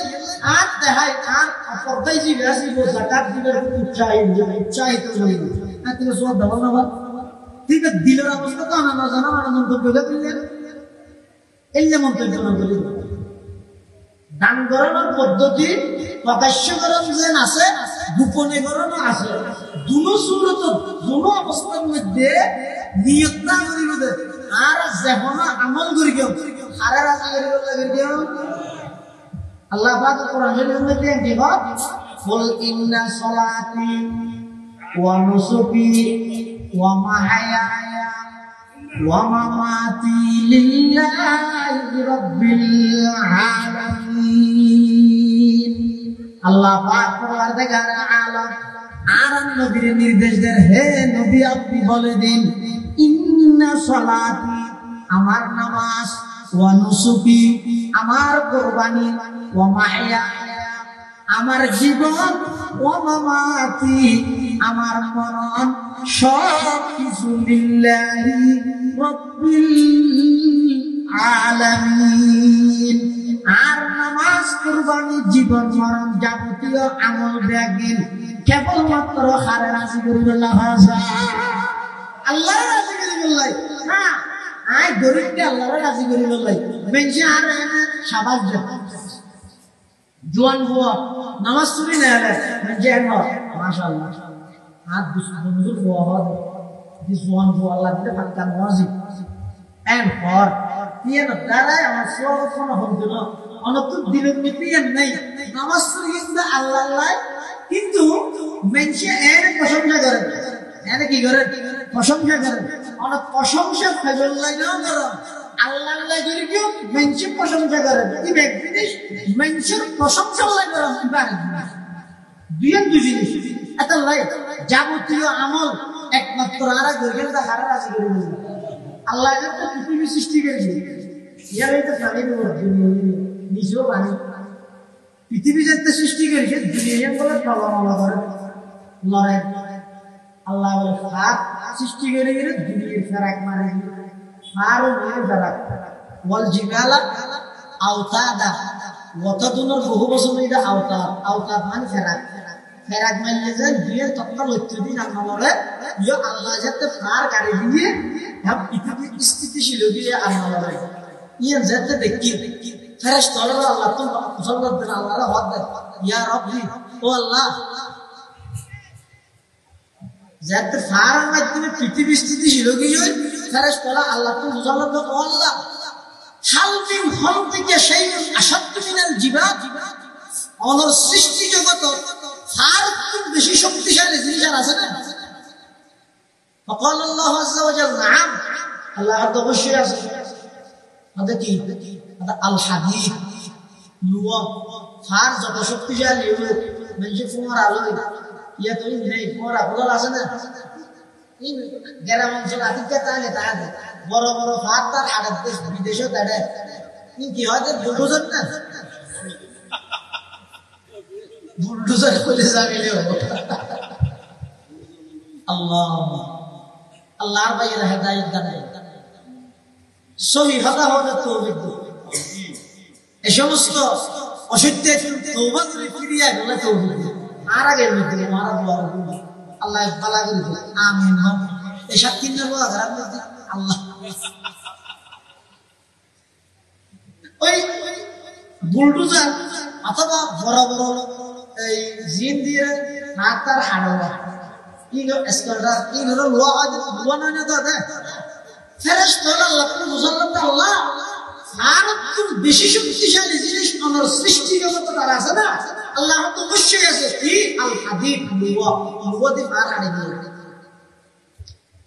S1: আর দেখায় আর পর্দায় যে আসিব যাকাত দিবার উৎসাহিত হইব আর তুমি সব দেবো না ঠিক আছে দিলের অবস্থা তো আনা জানা মন্তব্য দিলেন এলে মন্তব্য না বলি দান করানোর পদ্ধতি প্রকাশ্য করণ যেন আছে গোপনে করণও আছে দুনো সুরত দুনো অবস্থার মধ্যে নিয়ত না করিব আর যেমন আমল করি কেউ আর রাজি করিব লাগে কেউ আল্লাহ পাক কোরআন শরীফের মধ্যে কি বল কুল ইন্না সলাতি ওয়া নুসুকি ওয়া মাহয়ায়া ওয়া মামাতি লিল্লাহি রাব্বিল আলামিন আল্লাহ পাক পরওয়ারদিগার আলাম আর নবীর নির্দেশ দেন, হে নবী আপনি বলে দিন, ইন্না সালাতি আমার নামাজ, ওয়া নুসুকি আমার কুরবানি, ওয়া মাহইয়া আমার জীবন, ওয়া মামাতি আমার মরণ, সব কিছু লিল্লাহি রাব্বিল আলামিন। আর নামাজ, কুরবানি, জীবন মরণ যাবতীয় আমল ব্যাগিন কেবলমাত্র হারে রাজি করিবেল্লাহ, আল্লাহ রাজি করিবেল্লাহ। হ্যাঁ আই গরিবকে আল্লাহ রাজি করিবেল্লাহ। মেনছে আর সাবাস জোয়ান বুয়া নামাজ চুরি না হলে মেনছে মাশাআল্লাহ আর বন্ধুর বুয়া হওয়া দিস জোয়ান বুয়া আল্লাহ দিতে পাক্কা মজিদ এন হর দিয়ে না দাঁড়ায় আমার সব কোনো হতো না অনতুর দিলের মধ্যে নাই নামাজ চুরি কিন্তু আল্লাহ আল্লাহ, কিন্তু মেনছে এর প্রশংসা করেন, এনে কি করেন প্রশংসা করেন, অনেক প্রশংসা ফেজল লাগেও করেন আল্লাহ আল্লাহ করে কেউ মেনছে প্রশংসা করেন। কি জিনিস মেনছের প্রশংসা লাগে দুই জিনিস এত লাগে যাবতীয় আমল একমাত্র আর গরিবের হারা রাজি করে আল্লাহ তো পৃথিবী সৃষ্টি করেছে, ইয়ার তো প্রাণী নিজেও বাণী পৃথিবী যাতে সৃষ্টি করেছে দুনিয়া বলে প্রবণতা করে লড়াই। আল্লাহ বলে ফাঁক সৃষ্টি করে গেলে দুনিয়ার ফেরাক মারে আরো মেয়ে ফেরাক বল জিগালা আওতাদা ওয়াতাদুনের বহু বছর এটা আওতাদ, আওতাদ মানে ফেরাক, ফেরাক মানলে যে দুনিয়ার তৎকাল অত্যধিক আল্লাহ বলে ইয়ে আল্লাহ যাতে ফার গাড়ি দিয়ে পৃথিবী স্থিতিশীল দিয়ে আল্লাহ বলে ইয়ে যাতে দেখি ফেরেশতা আল্লাহ তো মুসলমান দেন আল্লাহর হক দেন, ইয়া রব্বি ও আল্লাহ যাতে ফারার মাধ্যমে পৃথিবী স্থিতিশীল হয়ে যায় ফেরেশতা আল্লাহ তো মুসলমান দেন ও আল্লাহ খালফিন খালফিকে শাইউন আশাদ্দু মিনাল জিবাদ অনর সৃষ্টি জগত ফার খুব বেশি শক্তিশালী জিনিস আছে না। فقال الله عز وجل نعم আল্লাহ তো অবশ্যই আছে। আদা কি আদা আল হাদিদ লুয়া ফার যত শক্তিশালী হবে মানে ফোর আলো ইয়া তো নেই ফোর আলো আছে না এই গ্রাম অঞ্চল আদিকে তাহলে তাহলে বড় বড় ফার তার আড়াত দেশ বিদেশে দাঁড়ে কি হয় যে বুলডোজার না বুলডোজার খুলে যাবে আল্লাহ আল্লাহর বাইরে হেদায়েত দান সহি হতা হওয়ার তৌফিক দাও। এই সমস্ত অসত্যের তওবা করে ফিরিয়ে গেলে তৌফিক দাও। আর আগের মধ্যে মারা দোয়া আল্লাহ ভালো করে দিন আমিন। এই সাত দিনের দোয়া করার মধ্যে আল্লাহ ওই বুলডোজার অথবা বড় বড় এই জিন দিয়ে হাতার হাড়া ইনো স্কোয়াডার ইনো লোয়া লোয়া না তো দে ফেরেশতা আল্লাহ মুসলমান আল্লাহ আর খুব বেশি শক্তিশালী জিনিস আমার সৃষ্টি জগতে তার আছে না আল্লাহ তো অবশ্যই আছে কি আল হাদিদ লোয়া লোয়া দিয়ে আর আড়ে দিয়ে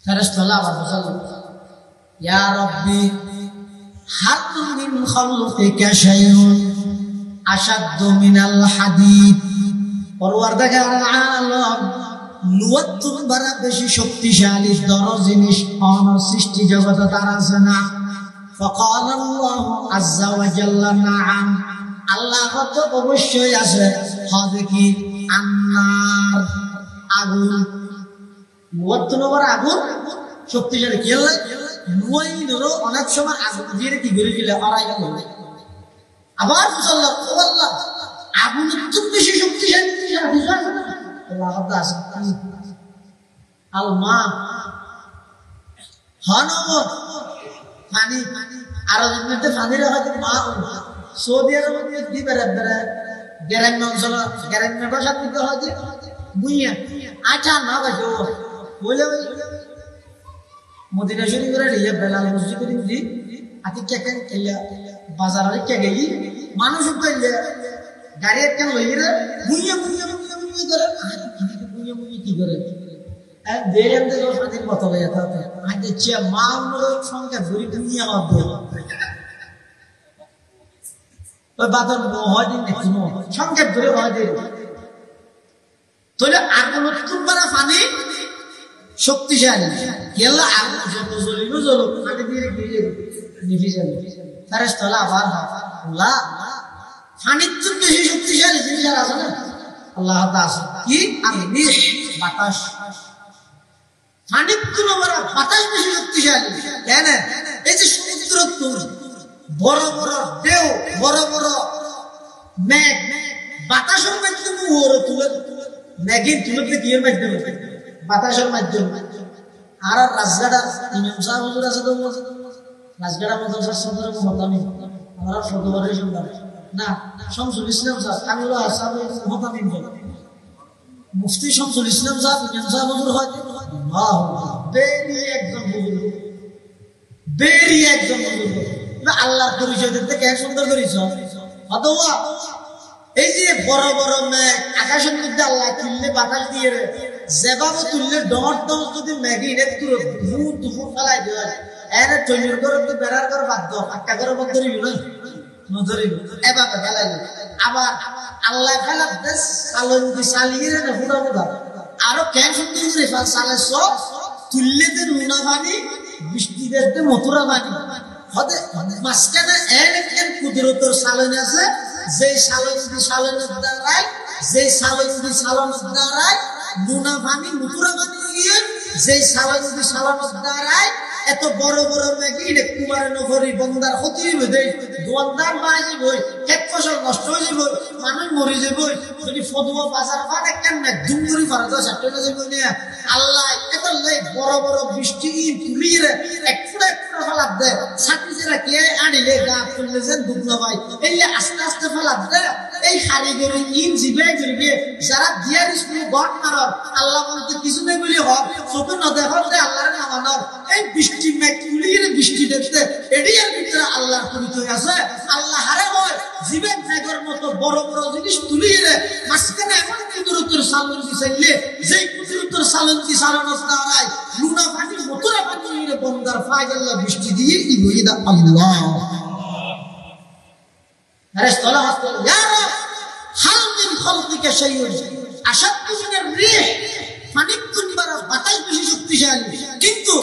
S1: ফেরেশতা আল্লাহ মুসলমান ইয়া রাব্বি হাল মিন খালকিকা শাইউন আশাদ্দু মিনাল হাদিদ পরওয়ারদিগার আলম লুয়াতুন বারা বেশি শক্তিশালী দর জিনিস আমার সৃষ্টি জগতে তার আছে না। فقال الله عز وجل نعم আল্লাহ তো অবশ্যই আছে। হবে কি আন্নার আগুন লুয়াতুন বারা আগুন শক্তিশালী কি হলো লুয়াইনরও অনেক সময় আগুন দিয়ে কি করে দিলে আড়াই গেল আবার মুসল্লাহ ও আল্লাহ আগুন তো বেশি শক্তিশালী আল্লাহ আছে আল মা হানবত পানি আরো মধ্যে পানি রাখা মা সৌদি আরবের মধ্যে বেড়ে গ্রাম্য অঞ্চল গ্রাম্য ভাষা দিতে হয় যে বুইয়া আচ্ছা না বাজো বলে মদিনা শরীফের ইয়ে বেলাল মসজিদের দি আতি কেকেন কেলা বাজার কে গেই মানুষ কইলে গাড়ি একটা লইরে বুইয়া বুইয়া বুইয়া বুইয়া করে বুইয়া বুইয়া কি করে এক দেন দে সাথে কথা বলে থাকে আগে চিয়া মাউনের সংখ্যা ভরি দুনিয়া হবে ওই বাদর হয় দিন কোনো সংক্ষেপ ধরে হয় দিন তাহলে আগুন উৎপাদন পানি শক্তিশালী গেল আগুন যত জ্বলিব জ্বলুক পানি দিয়ে গিয়ে নিভে যাবে ফেরেশতারা আবার আল্লাহ পানির চেয়ে বেশি শক্তিশালী জিনিস আর আছে না আল্লাহ আছে কি আর বাতাস পানির তুলনায় বাতাস বেশি শক্তিশালী কেন এই যে সমুদ্র বড় বড় ঢেউ বড় বড় মেঘ বাতাসের মাধ্যমে ওরে তুলে মেঘের তুলে কি এর মাধ্যমে বাতাসের মাধ্যমে আর রাজগাড়া ইমাম সাহেব হুজুর আছে তো রাজগাড়া মাদ্রাসার সদর মোহতামিম আমরা সদরে শুনলাম না শামসুল ইসলাম সাহেব কামিলুল হাসান মোহতামিম মুফতি শামসুল ইসলাম সাহেব ইমাম সাহেব হুজুর হয় আল্লাহ বেরি একদম বুজুর্গ বেরি একদম বুজুর্গ আল্লাহর পরিচয় দিতে কে সুন্দর করেছ অথবা এই যে বড় বড় মেঘ আকাশের মধ্যে আল্লাহ তুললে বাতাস দিয়ে যেভাবে তুললে ডট ডট যদি মেঘে এনে দুপুর ফেলাই দেওয়া এনে টৈনের ঘর বেড়ার ঘর বাদ দাও আটটা ঘর বাদ ধরিব না নধরিব এভাবে ফেলাই আবার আল্লাহ ফেলা সালন্দি চালিয়ে রে হুড়া হুড়া আরো কেন সুন্দর করে সালে সব তুললে যে নুনা পানি বৃষ্টি দেখতে মথুরা পানি হতে মাঝখানে এক কুদরতের সালন আছে যে সালনের দ্বারাই যে সালনের দ্বারাই নুনা পানি মথুরা পানি গিয়ে যে সালনের দ্বারাই এত বড় বড় মেঘি কুমারে নগরী বন্দার ক্ষতি হইবে দেয় দোয়ানদার মারা যাবই ক্ষেত ফসল নষ্ট হয়ে যাবই মানুষ মরে যাবই যদি ফদুয়া বাজার পাট কেন না দুমগুড়ি ভারত সাতটা যাবই না আল্লাহ এত বড় বড় বৃষ্টি তুলিয়ে এক ফুটা ফেলাত দেয় ছাত্রীরা কে আনিলে গা তুললে যেন দুবলা ভাই এই আস্তে আস্তে ফেলাত দেয় এই হারি গেলে ইন জিবে গিয়ে যারা দিয়ার স্কুল গট মারর আল্লাহ বলতে কিছু নেই বলি হোক চোখে না দেখো যে আল্লাহর নামানোর এই বৃষ্টি মেঘ তুলিয়ে বৃষ্টি দেখতে এডিয়ার ভিতরে আল্লাহর পরিচয় আছে আল্লাহ হারে হয় জীবের মেঘের মতো বড় বড় জিনিস তুলিয়ে মাঝখানে এমন কুদরতের সালন্তি চাইলে যে কুদরতের সালন্তি সালানোর দ্বারাই লুনা পানি মথুরা পানি বন্দার ফায়দ আল্লাহ বৃষ্টি দিয়ে কি বলি দা আল্লাহ ফেরেশতারা হাসতে ইয়া রব হাল মিন খালকিকা শাইউন আশাদ্দু মিনার রিহ পানি তুলবার বাতাস বেশি শক্তিশালী কিন্তু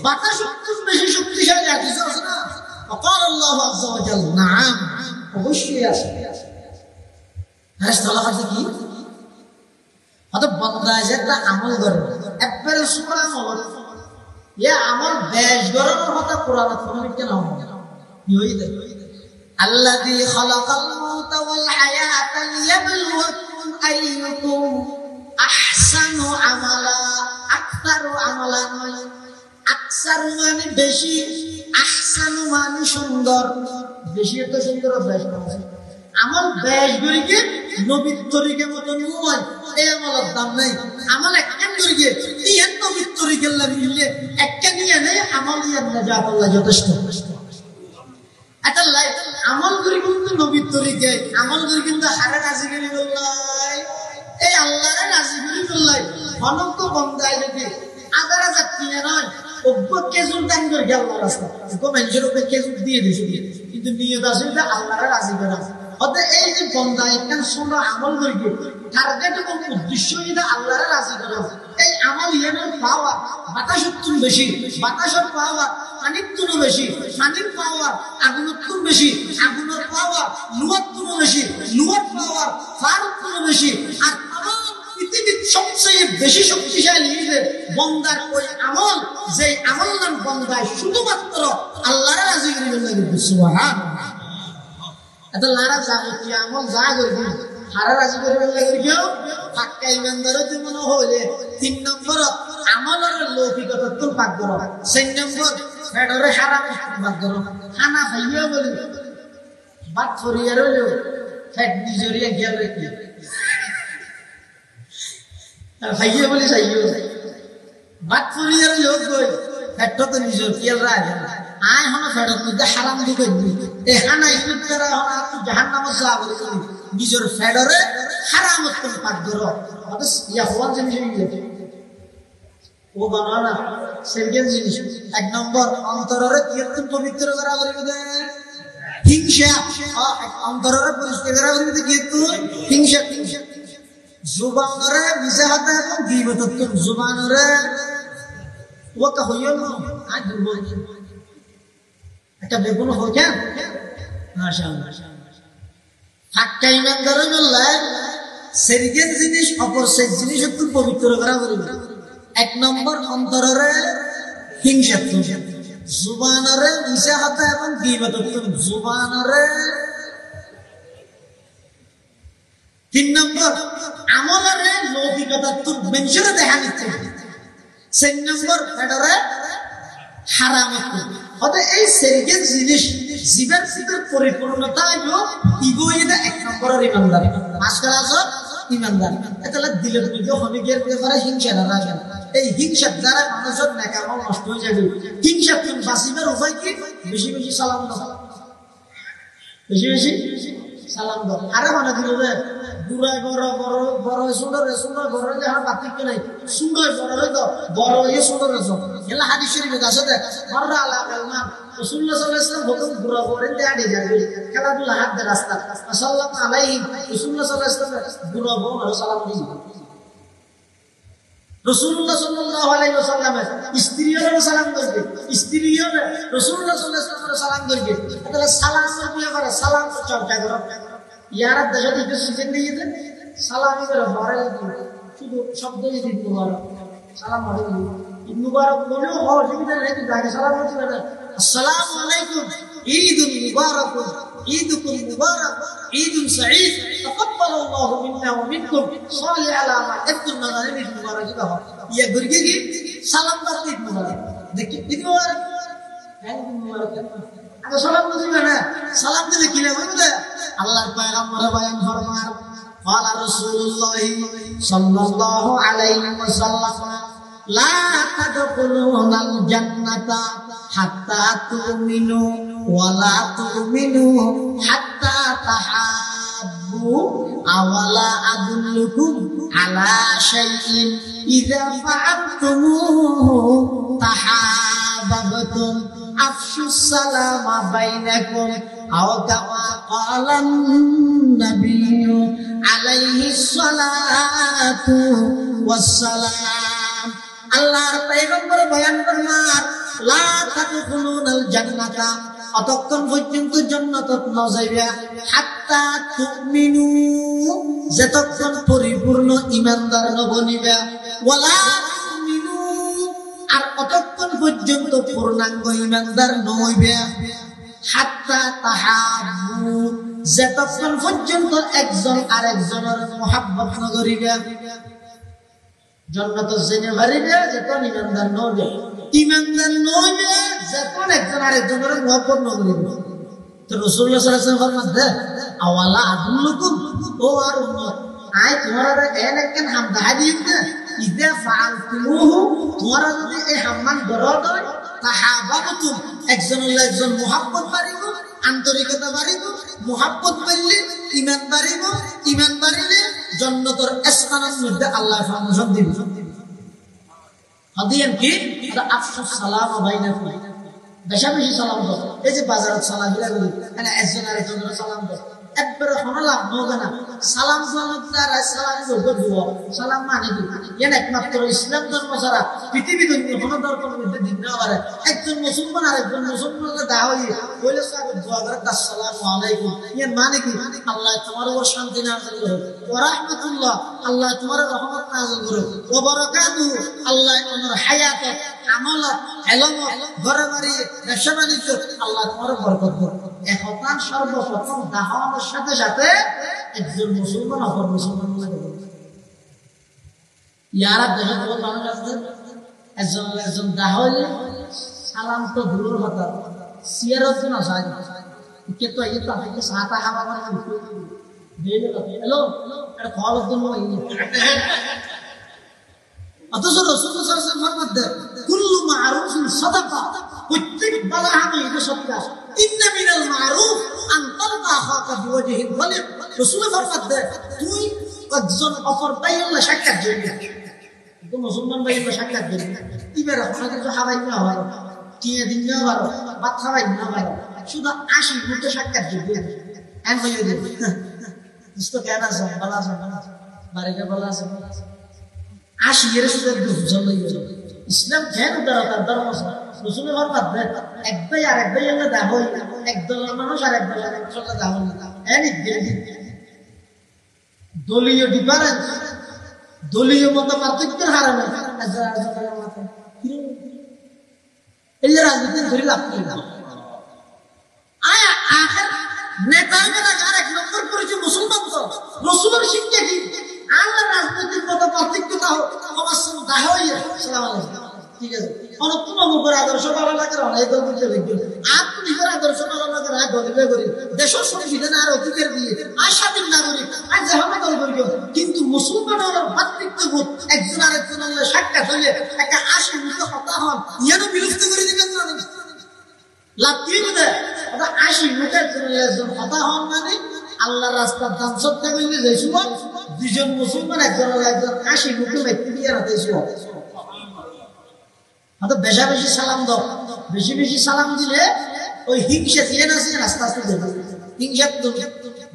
S1: বাতাস বেশি শক্তিশালী আর কিছু আছে না وقال الله عز وجل نعم অবশ্যই আছে ফেরেশতারা হাসতে কি হয়তো বান্দা যে একটা আমল করে একবারে সুরা আমল এ আমল বেশ গরমের কথা কোরআন তুমি কেন কি হইছে আল্লাযী খালাকাল মাউতা ওয়াল হায়াতা লিয়াবলুয়াকুম আইয়ুকুম আহসানু আমালা আকতারু আমালান আকসারু মানে বেশি আহসানু মানে সুন্দর বেশি এত সুন্দর বেশ আমল বেশ গরিকে নবীর তরিকের মতো নয় এই আমলের দাম নাই আমল একখান গরিকে তিন নবীর তরিকের লাগিলে একখান নিয়ে নেই আমল নিয়ে নাজাত আল্লাহ যথেষ্ট এটা লাইফ আমল করি কিন্তু নবীর তরিকে আমল করি কিন্তু হারে রাজি করি বললাই এই আল্লাহরে রাজি করি বললাই অনন্ত বন্দায় যদি আদার হাজার কিনে নয় কেজুর দান করে গেল রাস্তা মানুষের উপরে কেজুর দিয়ে দিয়েছে কিন্তু নিয়ে আসলে আল্লাহরে রাজি করা অতএব এই যে বন্দা একখান সুন্দর আমল করি টার্গেট এবং উদ্দেশ্য এটা আল্লাহরে রাজি করা এই আমল ইয়ানোর পাওয়া বাতাসের তুন বেশি বাতাসের পাওয়া পানির তুন বেশি পানির পাওয়া আগুনের তুন বেশি আগুনের পাওয়া লুয়ার তুন বেশি লুয়ার পাওয়া ফার তুন বেশি আর পৃথিবীর সবচেয়ে বেশি শক্তিশালী বন্দার ওই আমল যে আমল নাম বন্দায় শুধুমাত্র আল্লাহরে রাজি করিবেন লাগে সুবহানাল্লাহ এত লারা যাবতীয় আমল যা করবি হারা রাজি করিবেন লাগে কেউ পাক্কা ইমানদারও যেমন হইলে 3 নম্বর আমলের লৌকিকতা তোর পাক করো 4 নম্বর ফেডরে হারাম পাক করো খানা খাইয়া বলি বাত ফরিয়ার হইলো ফেড নিজরিয়া গেল রেখে খাইয়া বলি চাইও বাত ফরিয়ার লোক গই ফেডটা তো নিজর কিয়াল রাখে আয় হনা ফেডত মধ্যে হারাম দি কইবি এ খানা ইসুত করা হনা তুই জাহান্নামে যা বলি নিজর ফেডরে হারামত কোন পাক করো অবস ইয়া হওয়ার জিনিস হইছে ও বানানা সেকেন্ড জিনিস 1 নম্বর অন্তরের কীর্তন পবিত্র করা করিবে হিংসা অন্তরের পরিষ্কার করা হইতে কিন্তু হিংসা জুবানরে বিজাহাতে এবং গীবতত্ব জুবানরে ওটা হইল না আজ দুর্বল একটা বেগুন হইছে মাশাআল্লাহ হাক্কা ইমানদার হইলে সেরিগের জিনিস অপর সেই জিনিস একটু পবিত্র করা হইবে এক নম্বর অন্তরের হিংসা জুবানরে বিজাহাতে এবং গীবতত্ব জুবানরে তিন নম্বর আমলরে লৌকিকতা তুর মেনশনে দেখা নিচ্ছে চার নম্বর ফেডরে হারাম হতে এই সেরিগের জিনিস জীবের ভিতর পরিপূর্ণতা ইগোইটা এক নম্বরের ইমানদার আজকাল আসো ইমানদার এটা দিলের মধ্যে হবিগের ব্যাপারে হিংসা না রাখেন এই হিংসার দ্বারা মানুষের নেকামল নষ্ট হয়ে যাবে হিংসা তুমি বাঁচিবার উপায় কি বেশি বেশি সালাম দাও বেশি বেশি সালাম দাও আরে মানে দিল যে বুড়াই বড় বড় বড় সুন্দর সুন্দর বড় যে আর বাতিক নাই সুন্দর বড় হইতো বড় এই সুন্দর আছে এলা হাদিস শরীফে আছে দেখ মাররা আলা কালমা রাসূলুল্লাহ সাল্লাল্লাহু আলাইহি ওয়াসাল্লাম হুকুম বুড়া বড় দে আড়ে যাবে খেলাধুলা হাত দে রাস্তা সাল্লাল্লাহু আলাইহি রাসূলুল্লাহ সাল্লাল্লাহু আলাইহি ওয়াসাল্লাম বুড়া বড় সালাম দিই রাসূলুল্লাহ সাল্লাল্লাহু আলাইহি ওয়াসাল্লাম স্ত্রীদের সালাম করবে স্ত্রীদের রাসূলুল্লাহ সাল্লাল্লাহু আলাইহি ওয়াসাল্লাম সালাম করবে তাহলে সালাম করবে করে সালাম চর্চা করো ইয়ার দেশে দিতে সুযোগ দিয়ে দেন সালামি করে বারে শুধু শব্দই দিন মুবারক সালাম আলাইকুম ঈদ মুবারক বলেও অসুবিধা নেই কিন্তু আগে সালাম করতে পারে আসসালামু আলাইকুম ঈদুল মুবারক ঈদুকুম মুবারক ঈদুন সাঈদ তাকাব্বালাল্লাহু মিন্না ওয়া মিনকুম সাল্লি আলা মা'আতুন নাগারিব ঈদ মুবারক দাও ইয়া গুরগে কি সালাম করতে ঈদ মুবারক দেখি ঈদ মুবারক ঈদ মুবারক আগে সালাম দিবে না সালাম দিলে কি হবে আল্লাহর পয়গম্বর বয়ান ফরমান قال رسول الله صلى الله عليه وسلم لا تدخلون الجنة حتى تؤمنوا ولا تؤمنوا حتى تحابوا أولا أدلكم على شيء إذا فعلتموه تحاببتم أفشوا السلام بينكم أو كما قال النبي عليه الصلاة والسلام আল্লাহর পয়গম্বর বয়ান ফরমান লা তাদখুলুনাল জান্নাতা অতক্ষণ পর্যন্ত জান্নাতত না যাইবা হাত্তা তুমিনু যতক্ষণ পরিপূর্ণ ঈমানদার নবনিবা ওয়ালা তুমিনু আর অতক্ষণ পর্যন্ত পূর্ণাঙ্গ ঈমানদার নইবা হাত্তা তাহাব্বু যতক্ষণ পর্যন্ত একজন আরেকজনের মহব্বত না করিবা জান্নাত জেনে পারিবে যখন ঈমানদার নবে ঈমানদার নবে যখন একজন আরেকজনের মহব্বত না করিবে তো রাসূলুল্লাহ সাল্লাল্লাহু আলাইহি ওয়াসাল্লাম ফরমাতে আওয়ালা আদুল্লুকুম ও আর উম্মত আই তোমারা এনেকেন হাম দাহাদিতে ইদা ফাআলতুমুহু তোমরা যদি এই হাম্মান গরদ তাহাবাবতুম একজন মহব্বত পারিব আন্তরিকতা বাড়িব মহব্বত পাইলে ঈমান বাড়িব ঈমান বাড়িলে জান্নাতের স্থানের মধ্যে আল্লাহ ফাংশন দিবে হাদিয়ান কি আফসুস সালাম বাইনাকুম বেশি বেশি সালাম দাও এই যে বাজারত সালাম দিলাগুলি মানে একজন আরেকজনের সালাম দাও একবারে কোনো লাভ হবে না সালাম দ্বারা সালাম করবে সালাম মানে কি এর একমাত্র ইসলাম ধর্ম ছাড়া পৃথিবী দুনিয়া কোনো ধর্মের মধ্যে দিন না পারে একজন মুসলমান আরেকজন মুসলমানকে দাওয়াই বলে সাহেব দোয়া করে আসসালামু আলাইকুম এর মানে কি আল্লাহ তোমার উপর শান্তি নাযিল করুক ওয়া রাহমাতুল্লাহ আল্লাহ তোমার রহমত নাযিল করুক ওয়া বারাকাতুহু আল্লাহ তোমার হায়াত আমলত ইলম ঘরে বাড়ি ব্যবসা বাণিজ্য আল্লাহ তোমার বরকত করুক এখন সর্বপ্রথম দাওয়াতের সাথে সাথে একজন মুসলমান অপর মুসলমান ইয়ারা দেখে বল মানুষ আছে একজন দাওয়ালে সালাম তো দূরের কথা সিয়ারত না যায় কে তো এই তো আপনি সাতা হাওয়া মানে দেলে তো হ্যালো এটা কল দিন মই অথচ রাসূলুল্লাহ সাল্লাল্লাহু আলাইহি ওয়াসাল্লাম ফরমাতে কুল্লু মা'রুফিন সাদাকা প্রত্যেক বালা আমি এটা সত্য ইন্না মিনাল মা'রুফ আন তালকা আখাকা বিওয়াজহিন ওয়ালিক রাসূল ফরমাতে তুই একজন অপর ভাইয়ের সাক্ষাৎ দিবি তো মুসলমান ভাইয়ের সাক্ষাৎ দিবি এবারে আপনাদের তো হাওয়াই না হয় কি দিন না ভালো ভাত খাওয়াই না ভালো শুধু 80 মিনিটে সাক্ষাৎ দিবে এন হয়ে যাবে তো কেন আছে ভালো আছে বাড়িতে ভালো আছে 80 এর শুধু দুজন লইয়া যাবে ইসলাম কেন দরকার ধর্ম রসুলের হরমাত এক ভাই আর এক ভাই এলে দা হই একদলের মানুষ আর একদলের মানুষ দা হই এনি দলীয় ডিফারেন্স দলীয় মত পার্থক্যের হারানো এই যে রাজনীতি ধরে লাভ নেই নেতারা আর এক নম্বর করেছে মুসলমান তো রসুলের শিক্ষা কি আল্লাহ রাজনৈতিক মত পার্থক্য তা হোক আমার সঙ্গে দা হই ঠিক আছে অনন্তম উপর আদর্শ ভালো লাগে অনেক দল বুঝতে দেখবেন আপনি নিজের আদর্শ ভালো লাগে না দলিলে করি দেশের সংবিধান আর অধিকার দিয়ে আর স্বাধীন নাগরিক আর যে হবে দল করিব কিন্তু মুসলমানের ভাতৃত্ববোধ একজন আরেকজন সাক্ষাৎ হলে একটা 80 মিনিট কথা হন ইয়ানো বিলুপ্ত করে দিবেন না লাভ কি বুঝে 80 মিনিটের জন্য কথা হন মানে আল্লাহ রাস্তার দাম সত্যি করলে যে সময় দুজন মুসলমান একজন 80 মিনিট ব্যক্তি দিয়ে রাখতেছিল বেশা বেশি সালাম দাও বেশি বেশি সালাম দিলে ওই হিংসা দিয়ে না আস্তে আস্তে দেবে হিংসা তুমি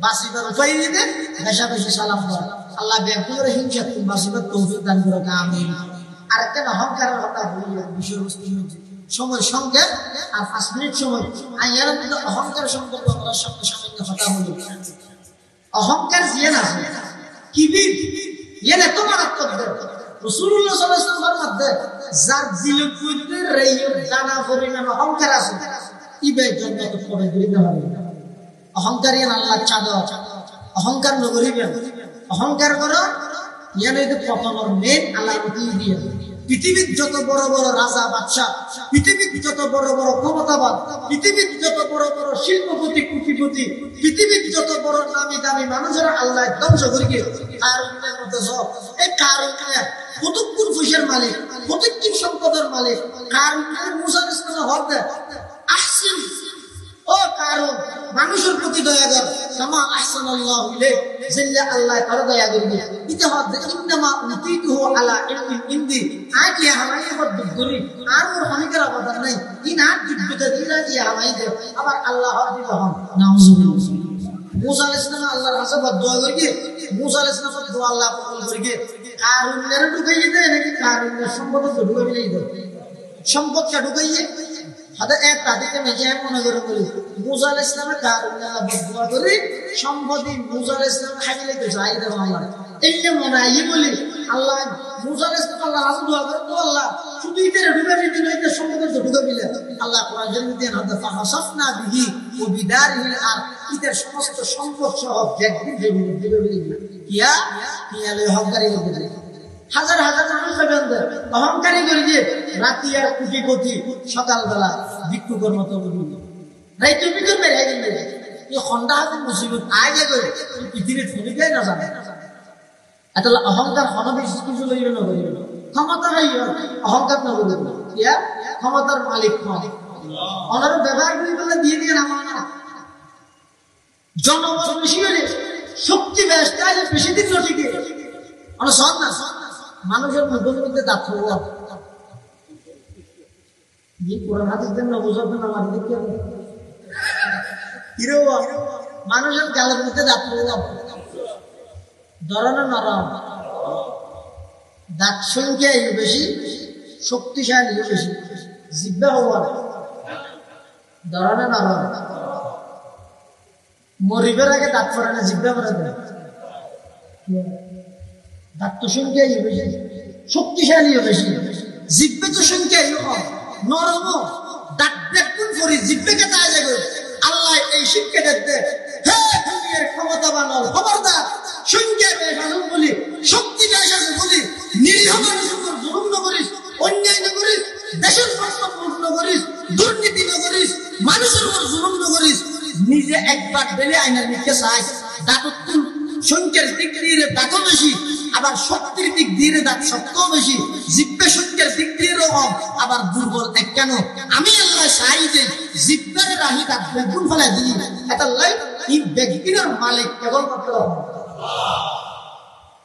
S1: বাঁচিবার উপায় দিতে বেশা বেশি সালাম দাও আল্লাহ ব্যক্তিগত হিংসা তুমি বাঁচিবার তৌফিক দান করো আমিন আর একটা অহংকারের কথা বলি বিষয়বস্তু সময় সংক্ষেপ আর 5 মিনিট সময় আইয়ার মধ্যে অহংকার সম্পর্ক করার সঙ্গে সামান্য কথা হলো অহংকার দিয়ে না কিবির ইয়ে এত মারাত্মক রাসূলুল্লাহ সাল্লাল্লাহু আলাইহি ওয়াসাল্লামের মধ্যে যার দিলে কইতে রেইও জানা পরিমাণ অহংকার আছে ইবে জন্নত পড়ে দিতে হবে অহংকারী আল্লাহ চাঁদা অহংকার নগরিবেন অহংকার করো ইয়ানে তো পতনের মেন আল্লাহর প্রতি দিয়ে পৃথিবীর যত বড় বড় রাজা বাদশা পৃথিবীর যত বড় বড় ক্ষমতাবান পৃথিবীর যত বড় বড় শিল্পপতি কুটিপতি পৃথিবীর যত বড় নামি দামি মানুষেরা আল্লাহ ধ্বংস করে গিয়ে কারণের মধ্যে সব এই কারণে কতক্ষণ পয়সার মালিক কতক্ষণ সম্পদের মালিক কারণে মুসা ইসলামের হক দেয় আহসিন ও কারণ মানুষের প্রতি দয়া কর কামা আহসানাল্লাহু ইলাইক জিল্লা আল্লাহ তার দয়া করবে এটা হচ্ছে ইন্নামা উতিতুহু আলা ইলমি ইনদি আকি হামাই বদ্দুর করি আর ওর অনেকের অবদান নাই ইন আর যোগ্যতা দিলা দিয়া হামাই দে আবার আল্লাহ হক দিতে হন নাউজুবিল্লাহ মুসা আলাইহিস সালাম আল্লাহর কাছে দোয়া করি মুসা আলাইহিস সালাম দোয়া আল্লাহ কবুল করি কারণের ঢুকাইয়ে দেয় নাকি কারণের সম্পদ ঢুকাইয়ে দেয় সম্পদটা ঢুকাইয়ে হয়তো এক তাদেরকে মেজে মনে করে বলি মুসা আলাইহিস সালামের কারণে দোয়া করি সম্পত্তি মুসা আলাইহিস সালাম খাইলে তো যাই দেব আল্লাহ এই যে মনে হয় বলি আল্লাহ মুসা আলাইহিস সালাম আল্লাহ রাসূল দোয়া করে তো আল্লাহ শুধু ইদের ঢুকাবি দিন এই সম্পদ ঢুকাবিলে আল্লাহ কোরআন জানিয়ে হাদা ফাহাসাফনা বিহি ও বিদারিহি আর ইদের সমস্ত সম্পদ সহ একদিন ঢুকাবিলে কিয়া কিয়ালে হকারি হবে হাজার হাজার মানুষ অহংকারী করে যে রাতি আর কোটি কোটি সকালবেলা ভিক্ষুকের মতো রাইতে ভিক্ষুক বেড়ে গেলে এই খন্ডা হাতে মুসিবত আগে করে পৃথিবীর ফেলিকাই না জানে এটা অহংকার হনবিশ কিছু লইবে না করিবে ক্ষমতা নাই অহংকার না করিবে ইয়া ক্ষমতার মালিক নয় অনার ব্যবহার করে বলে দিয়ে দিয়ে নামা না জনবল বেশি হলে শক্তি ব্যস্ত আছে বেশি দিন নটিকে অনেক সৎ না মানুষের মুখের মধ্যে দাঁত হওয়া কোরআন হাদিস দেন না বুঝাবেন আমার দিকে মানুষের গালের মধ্যে দাঁত হওয়া ধরনের নরম দাঁত সংখ্যা বেশি শক্তিশালী বেশি জিব্বা হওয়া ধরনের নরম মরিবের আগে দাঁত পড়ে না জিব্বা পড়ে দেয় দাঁত সংখ্যা বেশি শক্তিশালী বেশি জিব্বে তো সংখ্যা কম নরম দাঁত দেখুন করি জিব্বেকে তা যাবে আল্লাহ এই শিক্ষা দেখতে হে দুনিয়ার ক্ষমতাবান খবরদার সংখ্যা বেশ আসুন বলি শক্তি বেশ আসুন বলি নিরীহ মানুষের উপর জুলুম না করিস অন্যায় না করিস দেশের সম্পদ লুট না করিস দুর্নীতি না করিস মানুষের উপর জুলুম না করিস নিজে একবার বেলে আইনার দিকে চাই দাঁত সংখ্যার দিক দিয়ে দাঁতও বেশি আবার শক্তির দিক দিয়ে দাঁত শক্তও বেশি জিব্বে সংখ্যার দিক দিয়ে কম আবার দুর্বল এক কেন আমি আল্লাহ চাই যে জিব্বের রাহি দাঁত বেগুন ফেলাই দিই এটা লাই এই ব্যক্তির মালিক কেবলমাত্র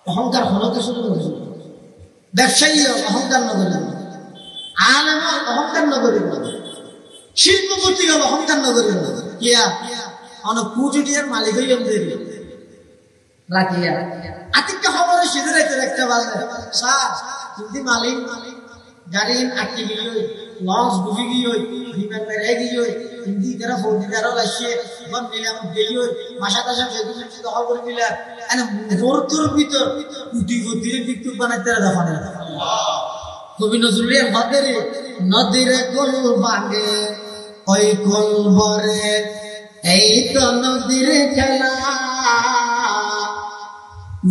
S1: অহংকার হলতে শুরু করেছিল ব্যবসায়ী অহংকার নগরী আলেম অহংকার নগরী শিল্পপতি হলো অহংকার নগরী কিয়া অনেক কুচুটিয়ার মালিক হয়ে রাখিয়া আতিকটা খবরে সিঁদুরাইতে দেখতে পারলে স্যার কিন্তু মালিক গাড়ি আটকে গিয়ে লঞ্চ ডুবে গিয়ে বিমান মেরে গিয়ে হিন্দি যারা ফৌজি যারা লাগছে বন নিলাম গিয়ে মাসা টাসা সেগুলো দখল করে দিলাম মুহূর্তের ভিতর কুটি গতিরে বিদ্যুৎ বানাইতে দেখা না কবি নজরুলের বাদেরে নদীরে কোল ভাঙে ওই কোল ভরে এই তো নদীর খেলা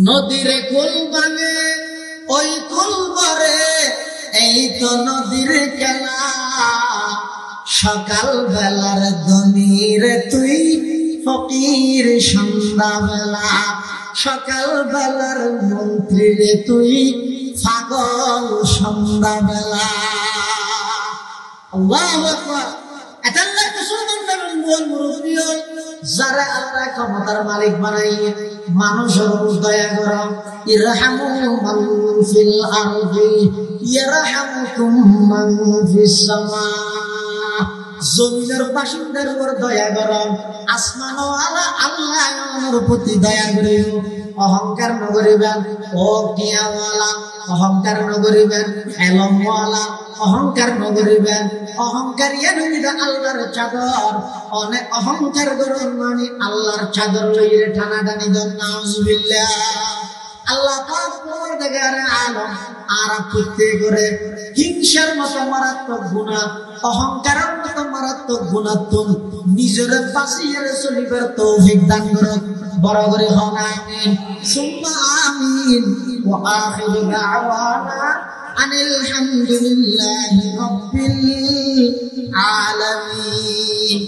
S1: নদীরে কোল ভাঙে ওই কোল ভরে এই তো নদীর খেলা সকাল বেলার ধনীরে তুই ফকির সন্ধ্যা বেলা সকাল বেলার মন্ত্রী রে তুই পাগল সন্ধ্যা বেলা আল্লাহু আকবার এটাল্লাহ মুসলমানদের মূল মুরব্বি যারা আল্লাহ ক্ষমতার মালিক বানাইয়ে মানুষের উপর দয়া করো ইরহামু মান ফিল আরদি ইয়ারহামুকুম মান ফিস সামা জমিনের বাসিন্দার উপর দয়া করো আসমানওয়ালা আল্লাহর প্রতি দয়া করিও অহংকার নগরিবেন ও কিয়াওয়ালা অহংকার নগরিবেন এলমওয়ালা অহংকার নগরিবেন অহংকার ইয়ানুমিদা আল্লাহর চাদর অনেক অহংকার গরম মানে আল্লাহর চাদর লইয়ে টানাটানি দন নাউজুবিল্লাহ আল্লাহ পাক পরওয়ারদিগারে আলম আর প্রত্যেক করে হিংসার মতো মারাত্মক গুনাহ অহংকারের মতো মারাত্মক গুণাত্মক নিজের বাঁচিয়ে চলিবার তৌফিক দান করুক বড় করে হন আমিন সুম্মা আমিন ওয়া আখিরু দাওয়ানা আনিল হামদুলিল্লাহি রাব্বিল আলামিন।